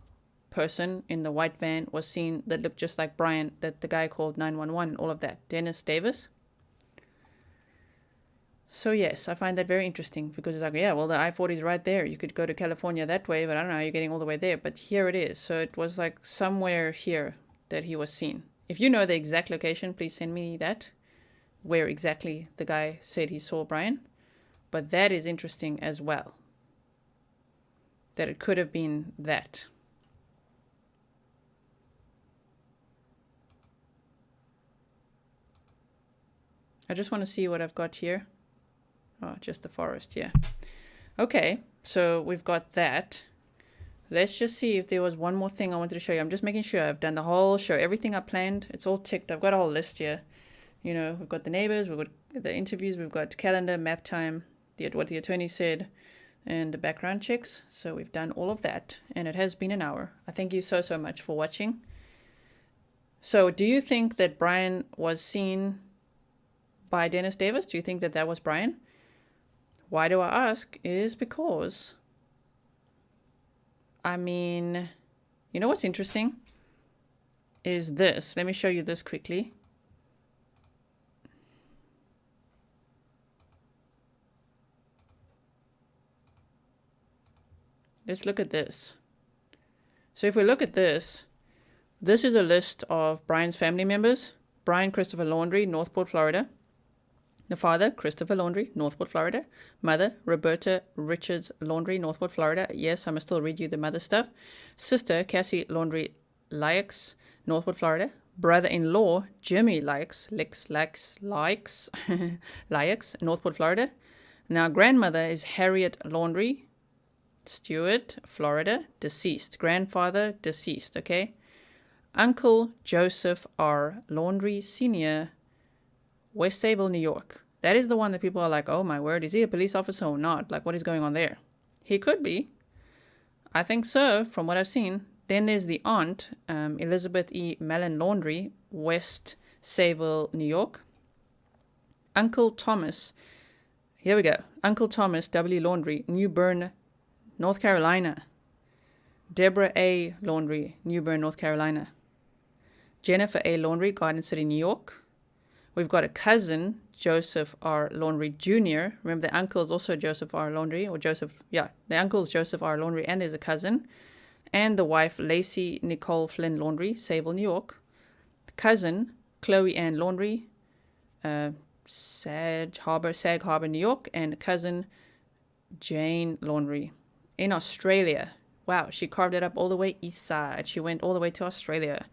person in the white van was seen that looked just like Brian, that the guy called 911 and all of that. Dennis Davis. So yes, I find that very interesting because it's like, yeah, well, the I-40 is right there. You could go to California that way, but I don't know how you're getting all the way there. But here it is. So it was like somewhere here that he was seen. If you know the exact location, please send me that, where exactly the guy said he saw Brian. But that is interesting as well. that it could have been that. I just want to see what I've got here. Oh, just the forest, yeah. Okay, so we've got that. Let's just see if there was one more thing I wanted to show you. I'm just making sure I've done the whole show. Everything I planned, it's all ticked. I've got a whole list here. You know, we've got the neighbors, we've got the interviews, we've got calendar, map time, what the attorney said, and the background checks. So we've done all of that, and it has been an hour. I thank you so much for watching. So do you think that Brian was seen by Dennis Davis? Do you think that that was Brian? Why do I ask? Is because, I mean, you know what's interesting? Is this. Let me show you this quickly. Let's look at this. So if we look at this, this is a list of Brian's family members. Brian Christopher Laundrie, Northport, Florida. The father, Christopher Laundrie, Northport, Florida. Mother, Roberta Richards Laundrie, Northport, Florida. Yes, I must still read you the mother stuff. Sister, Cassie Laundrie Lykes, Northport, Florida. Brother-in-law, Jimmy Lykes, Lykes, Northport, Florida. Now, grandmother is Harriet Laundrie, Stewart, Florida, deceased. Grandfather, deceased, okay? Uncle Joseph R. Laundrie Sr., West Sayville, New York. That is the one that people are like, oh my word, is he a police officer or not? Like, what is going on there? He could be. I think so, from what I've seen. Then there's the aunt, Elizabeth E. Mellon Laundrie, West Sayville, New York. Uncle Thomas, here we go. Uncle Thomas W. Laundrie, New Bern, North Carolina. Deborah A. Laundrie, New Bern, North Carolina. Jennifer A. Laundrie, Garden City, New York. We've got a cousin, Joseph R. Laundrie Jr. Remember, the uncle is also Joseph R. Laundrie, or Joseph, yeah, the uncle is Joseph R. Laundrie, and there's a cousin. And the wife, Lacey Nicole Flynn Laundrie, Sayville, New York. Cousin, Chloe Ann Laundrie, Sag Harbor, New York. And cousin, Jane Laundrie in Australia. Wow, she carved it up all the way east side. She went all the way to Australia.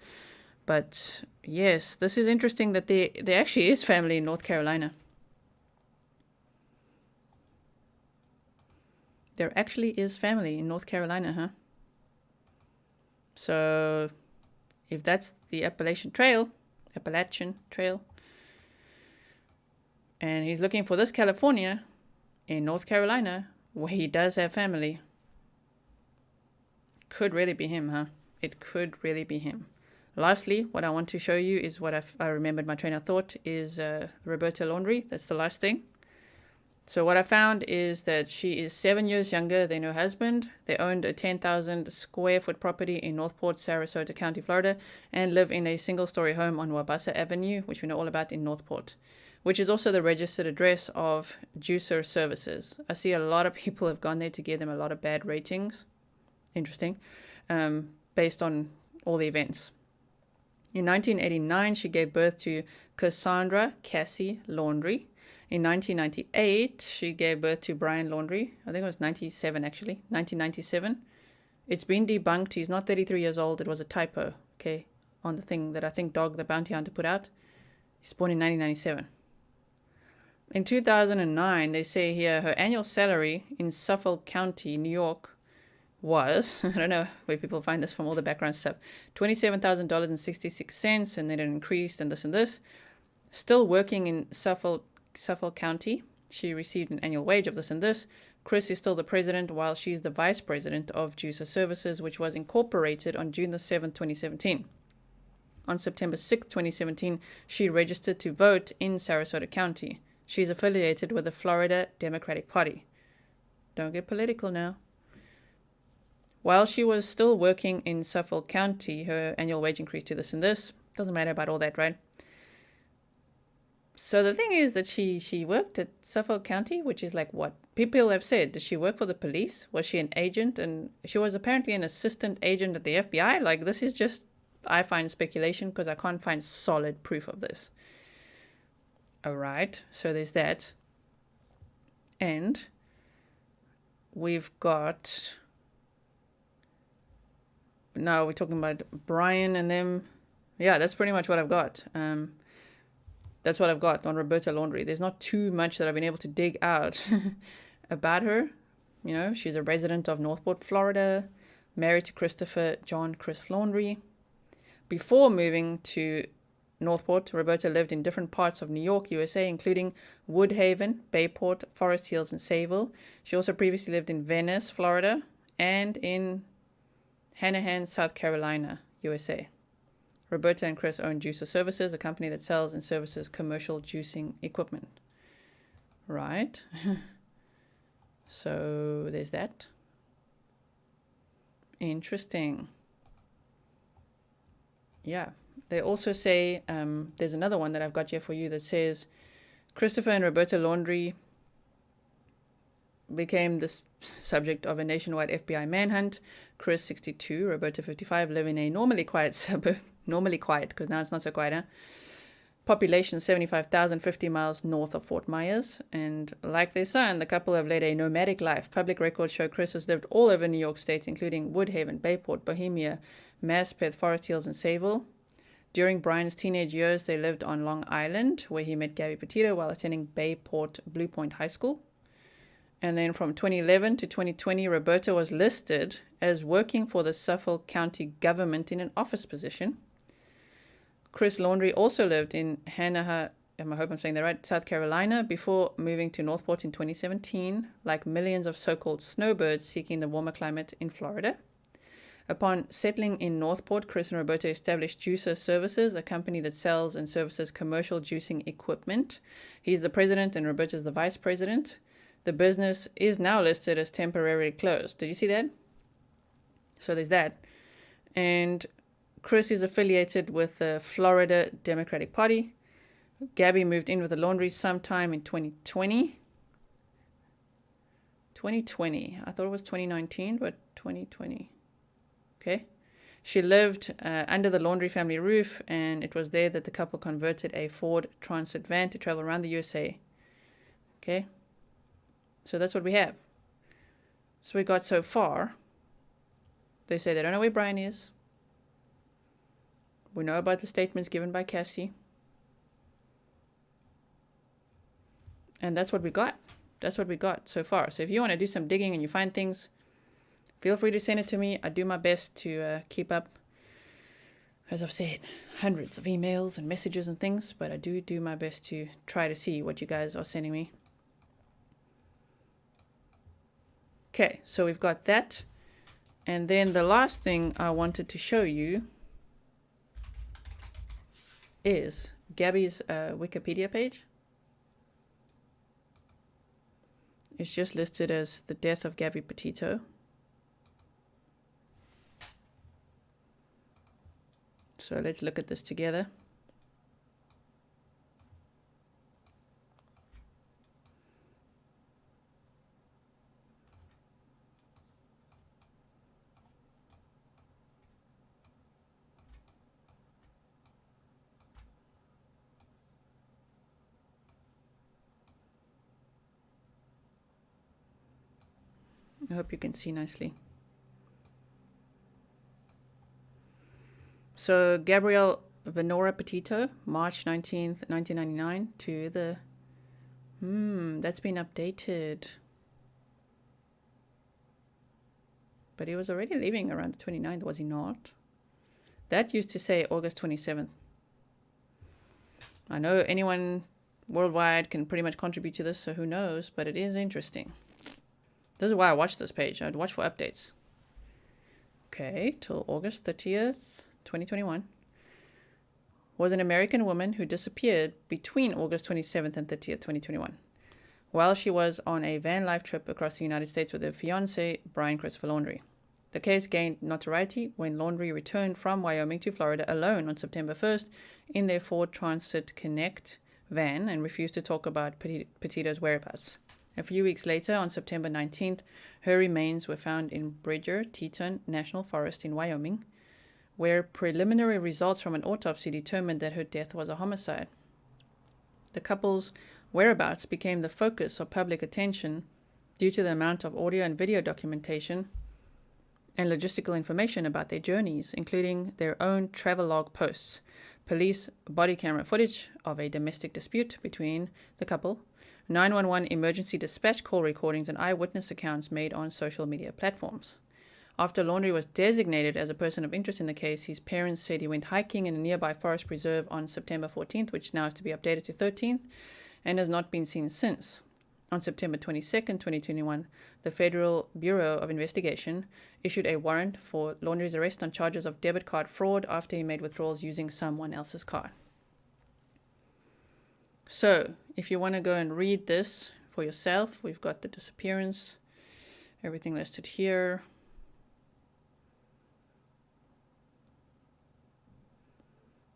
But yes, this is interesting that there actually is family in North Carolina. There actually is family in North Carolina, huh? So if that's the Appalachian Trail, and he's looking for this California in North Carolina, where he does have family, could really be him, huh? It could really be him. Lastly, what I want to show you is what I remembered my train of thought is Roberta Laundrie. That's the last thing. So what I found is that she is 7 years younger than her husband. They owned a 10,000 square foot property in Northport, Sarasota County, Florida, and live in a single-story home on Wabasa Avenue, which we know all about in Northport, which is also the registered address of Juicer Services. I see a lot of people have gone there to give them a lot of bad ratings. Interesting. Based on all the events. In 1989, she gave birth to Cassandra Cassie Laundrie. In 1998, she gave birth to Brian Laundrie. I think it was 97, actually. 1997. It's been debunked. He's not 33 years old. It was a typo, okay, on the thing that I think Dog the Bounty Hunter put out. He's born in 1997. In 2009, they say here her annual salary in Suffolk County, New York, was, I don't know where people find this from, all the background stuff, $27,000.66, and then it increased and this. Still working in Suffolk County, she received an annual wage of this and this. Chris is still the president, while she's the vice president of Juicer Services, which was incorporated on June the 7th, 2017. On September 6th, 2017, she registered to vote in Sarasota County. She's affiliated with the Florida Democratic Party. Don't get political now. While she was still working in Suffolk County, her annual wage increased to this and this. Doesn't matter about all that, right? So the thing is that she worked at Suffolk County, which is like what people have said. Did she work for the police? Was she an agent? And she was apparently an assistant agent at the FBI. Like, this is just, I find speculation because I can't find solid proof of this. All right, so there's that. And we've got now we're talking about Brian and them. Yeah, that's pretty much what I've got. That's what I've got on Roberta Laundrie. There's not too much that I've been able to dig out about her. You know, she's a resident of Northport, Florida, married to Christopher John Chris Laundrie. Before moving to Northport, Roberta lived in different parts of New York, USA, including Woodhaven, Bayport, Forest Hills, and Sayville. She also previously lived in Venice, Florida, and in Hanahan, South Carolina, USA. Roberta and Chris own Juicer Services, a company that sells and services commercial juicing equipment. Right. So there's that. Interesting. Yeah. They also say, there's another one that I've got here for you that says, Christopher and Roberta Laundrie became the subject of a nationwide FBI manhunt. Chris, 62, Roberta, 55, live in a normally quiet suburb. Normally quiet, because now it's not so quiet, huh? Population 75,000, 50 miles north of Fort Myers. And like their son, the couple have led a nomadic life. Public records show Chris has lived all over New York State, including Woodhaven, Bayport, Bohemia, Maspeth, Forest Hills, and Sayville. During Brian's teenage years, they lived on Long Island, where he met Gabby Petito while attending Bayport Blue Point High School. And then from 2011 to 2020, Roberta was listed as working for the Suffolk County government in an office position. Chris Laundrie also lived in Hanahan, I hope I'm saying that right, South Carolina, before moving to Northport in 2017, like millions of so-called snowbirds seeking the warmer climate in Florida. Upon settling in Northport, Chris and Roberta established Juicer Services, a company that sells and services commercial juicing equipment. He's the president and Roberta's the vice president. The business is now listed as temporarily closed. Did you see that? So there's that. And Chris is affiliated with the Florida Democratic Party. Gabby moved in with the Laundries sometime in 2020. 2020. I thought it was 2019, but 2020. Okay. She lived under the Laundrie family roof, and it was there that the couple converted a Ford Transit van to travel around the USA. Okay. So that's what we have. So we got so far. They say they don't know where Brian is. We know about the statements given by Cassie. And that's what we got. That's what we got so far. So if you want to do some digging and you find things, feel free to send it to me. I do my best to keep up, as I've said, hundreds of emails and messages and things. But I do my best to try to see what you guys are sending me. Okay, so we've got that. And then the last thing I wanted to show you is Gabby's Wikipedia page. It's just listed as the death of Gabby Petito. So let's look at this together. I hope you can see nicely. So Gabrielle Venora Petito, March 19th, 1999 to the... that's been updated. But he was already leaving around the 29th, was he not? That used to say August 27th. I know anyone worldwide can pretty much contribute to this, so who knows, but it is interesting. This is why I watch this page. I'd watch for updates. Okay, till August 30th, 2021. Was an American woman who disappeared between August 27th and 30th, 2021, while she was on a van life trip across the United States with her fiancé, Brian Christopher Laundrie. The case gained notoriety when Laundrie returned from Wyoming to Florida alone on September 1st in their Ford Transit Connect van and refused to talk about Petito's whereabouts. A few weeks later, on September 19th, her remains were found in Bridger-Teton National Forest in Wyoming, where preliminary results from an autopsy determined that her death was a homicide. The couple's whereabouts became the focus of public attention due to the amount of audio and video documentation and logistical information about their journeys, including their own travelogue posts, police body camera footage of a domestic dispute between the couple, 911 emergency dispatch call recordings, and eyewitness accounts made on social media platforms. After Lowry was designated as a person of interest in the case, his parents said he went hiking in a nearby forest preserve on September 14th, which now is to be updated to 13th, and has not been seen since. On September 22nd, 2021, the Federal Bureau of Investigation issued a warrant for Lowry's arrest on charges of debit card fraud after he made withdrawals using someone else's card. So, if you want to go and read this for yourself, we've got the disappearance, everything listed here.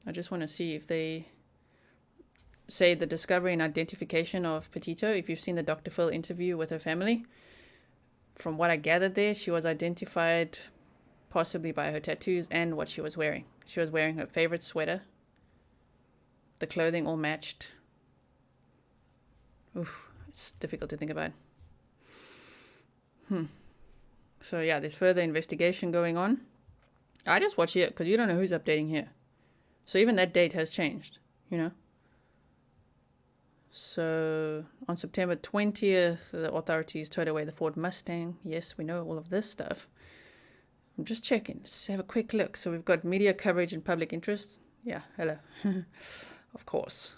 I just want to see if they say the discovery and identification of Petito. If you've seen the Dr. Phil interview with her family, from what I gathered there, she was identified possibly by her tattoos and what she was wearing. She was wearing her favorite sweater. The clothing all matched. Oof, it's difficult to think about. So yeah, there's further investigation going on. I just watch here because you don't know who's updating here. So even that date has changed, you know. So on September 20th, the authorities towed away the Ford Mustang. Yes, we know all of this stuff. I'm just checking. Let's have a quick look. So we've got media coverage and public interest. Yeah, hello. Of course.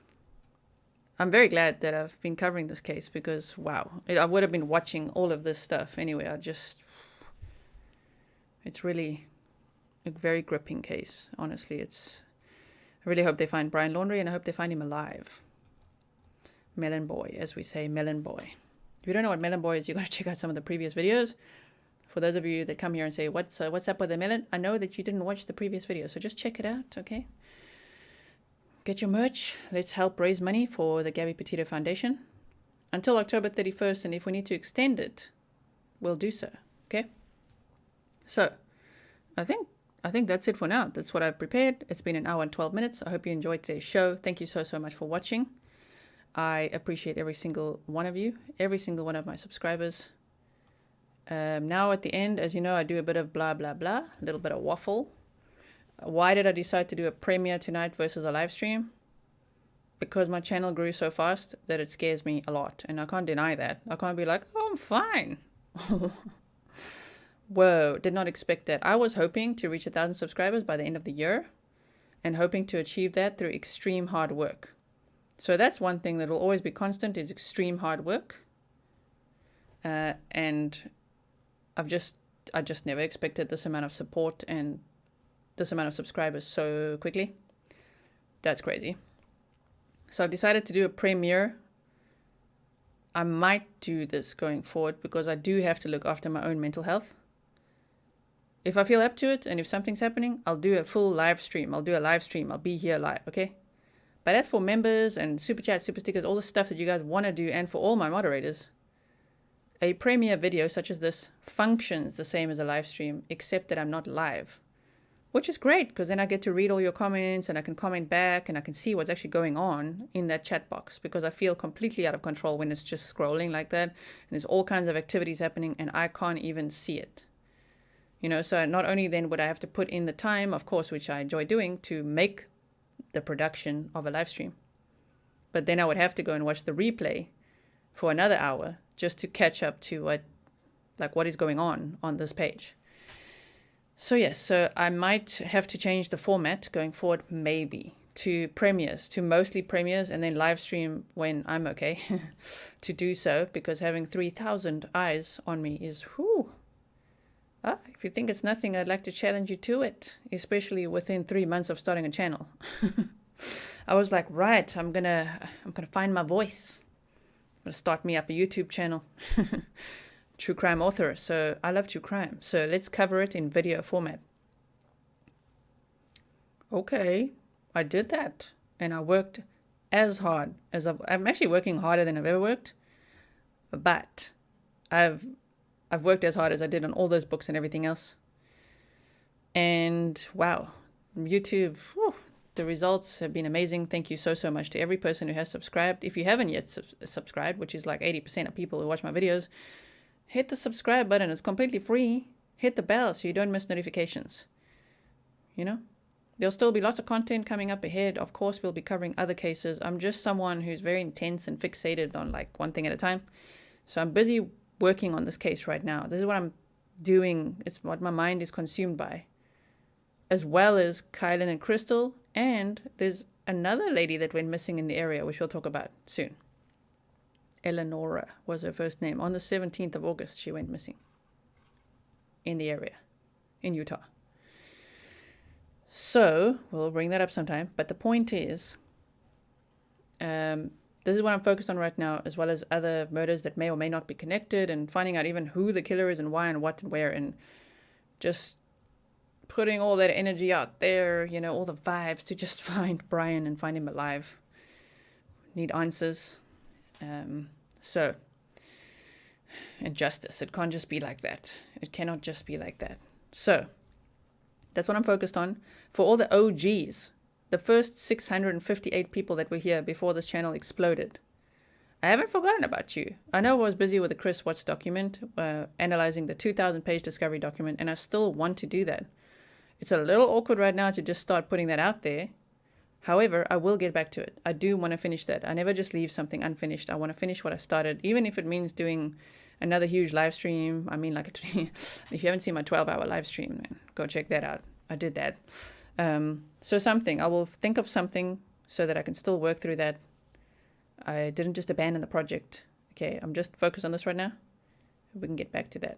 I'm very glad that I've been covering this case because, wow, I would have been watching all of this stuff anyway. It's really a very gripping case, honestly. I really hope they find Brian Lowry, and I hope they find him alive. Melon Boy, as we say, Melon Boy. If you don't know what Melon Boy is, you got to check out some of the previous videos. For those of you that come here and say, what's up with the melon? I know that you didn't watch the previous video, so just check it out, okay? Get your merch. Let's help raise money for the Gabby Petito Foundation until October 31st, and if we need to extend it, we'll do so, okay? So, I think that's it for now. That's what I've prepared. It's been an hour and 12 minutes. I hope you enjoyed today's show. Thank you so much for watching. I appreciate every single one of you, every single one of my subscribers. Now at the end, as you know, I do a bit of blah, blah, blah, a little bit of waffle. Why did I decide to do a premiere tonight versus a live stream? Because my channel grew so fast that it scares me a lot. And I can't deny that. I can't be like, oh, I'm fine. Whoa, did not expect that. I was hoping to reach 1,000 subscribers by the end of the year and hoping to achieve that through extreme hard work. So that's one thing that will always be constant is extreme hard work. And I just never expected this amount of support and this amount of subscribers so quickly. That's crazy. So I've decided to do a premiere. I might do this going forward because I do have to look after my own mental health. If I feel up to it and if something's happening, I'll do a full live stream. I'll do a live stream. I'll be here live, okay? But that's for members and super chat, super stickers, all the stuff that you guys want to do, and for all my moderators. A premiere video such as this functions the same as a live stream, except that I'm not live. Which is great, because then I get to read all your comments and I can comment back and I can see what's actually going on in that chat box, because I feel completely out of control when it's just scrolling like that. And there's all kinds of activities happening and I can't even see it. You know, so not only then would I have to put in the time, of course, which I enjoy doing, to make the production of a live stream, but then I would have to go and watch the replay for another hour just to catch up to what is going on this page. So yes, so I might have to change the format going forward, maybe to premieres, to mostly premieres, and then live stream when I'm okay to do so, because having 3,000 eyes on me is whew. If you think it's nothing, I'd like to challenge you to it, especially within 3 months of starting a channel. I was like, right, I'm gonna find my voice. I'm gonna start me up a YouTube channel. True crime author. So I love true crime. So let's cover it in video format. Okay, I did that, and I worked as hard as I'm actually working harder than I've ever worked, but I've worked as hard as I did on all those books and everything else. And wow, YouTube, whew, the results have been amazing. Thank you so much to every person who has subscribed. If you haven't yet subscribed, which is like 80% of people who watch my videos, hit the subscribe button. It's completely free. hit the bell so you don't miss notifications. You know, there'll still be lots of content coming up ahead. Of course, we'll be covering other cases. I'm just someone who's very intense and fixated on like one thing at a time. So I'm busy working on this case right now. This is what I'm doing. It's what my mind is consumed by, as well as Kylan and Crystal. And there's another lady that went missing in the area, which we'll talk about soon. Eleonora was her first name. On the 17th of August, she went missing in the area in Utah. So we'll bring that up sometime. But the point is, this is what I'm focused on right now, as well as other murders that may or may not be connected, and finding out even who the killer is and why and what and where, and just putting all that energy out there, you know, all the vibes to just find Brian and find him alive. Need answers. So, and justice. It can't just be like that. It cannot just be like that. So, that's what I'm focused on. For all the OGs, the first 658 people that were here before this channel exploded, I haven't forgotten about you. I know I was busy with the Chris Watts document, analyzing the 2,000-page discovery document, and I still want to do that. It's a little awkward right now to just start putting that out there. However, I will get back to it. I do want to finish that. I never just leave something unfinished. I want to finish what I started, even if it means doing another huge live stream. I mean, like, if you haven't seen my 12-hour live stream, man, go check that out. I did that. So something. I will think of something so that I can still work through that. I didn't just abandon the project. Okay, I'm just focused on this right now. We can get back to that.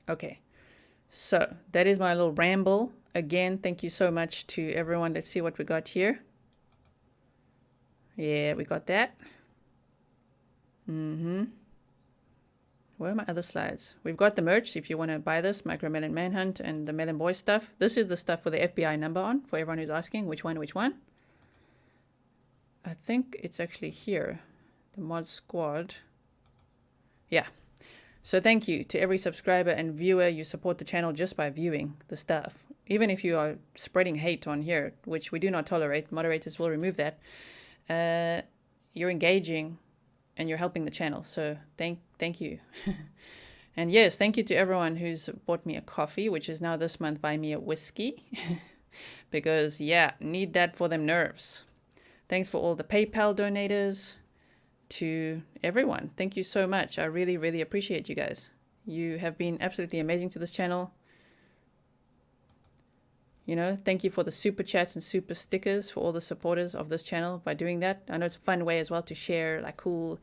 Okay. So that is my little ramble. Again, thank you so much to everyone. Let's see what we got here. Yeah, we got that. Where are my other slides? We've got the merch if you want to buy this, Micro Melon Manhunt and the Melon Boy stuff. This is the stuff with the FBI number on, for everyone who's asking which one. I think it's actually here. The Mod Squad. Yeah. So thank you to every subscriber and viewer. You support the channel just by viewing the stuff. Even if you are spreading hate on here, which we do not tolerate, moderators will remove that. You're engaging and you're helping the channel. So thank you. And yes, thank you to everyone who's bought me a coffee, which is now this month Buy Me a Whiskey. Because, yeah, need that for them nerves. Thanks for all the PayPal donators. To everyone, thank you so much. I really, really appreciate you guys. You have been absolutely amazing to this channel. You know, thank you for the super chats and super stickers for all the supporters of this channel by doing that. I know it's a fun way as well to share like cool,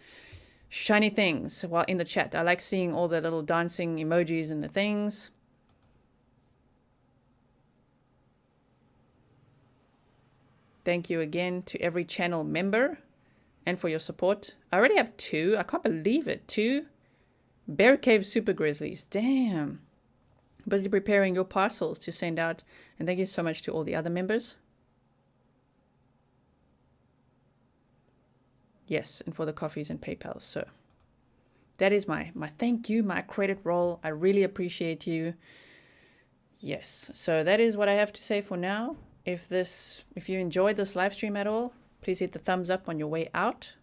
shiny things while in the chat. I like seeing all the little dancing emojis and the things. Thank you again to every channel member and for your support. I already have 2. I can't believe it. 2 Bear Cave Super Grizzlies. Damn. Busy preparing your parcels to send out. And thank you so much to all the other members. Yes, and for the coffees and PayPal. So that is my thank you, my credit roll. I really appreciate you. Yes. So that is what I have to say for now. If you enjoyed this live stream at all, please hit the thumbs up on your way out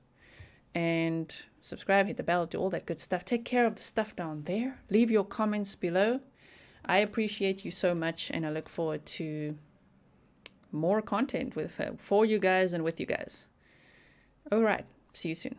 and subscribe, hit the bell, do all that good stuff. Take care of the stuff down there. Leave your comments below. I appreciate you so much, and I look forward to more content for you guys and with you guys. All right. See you soon.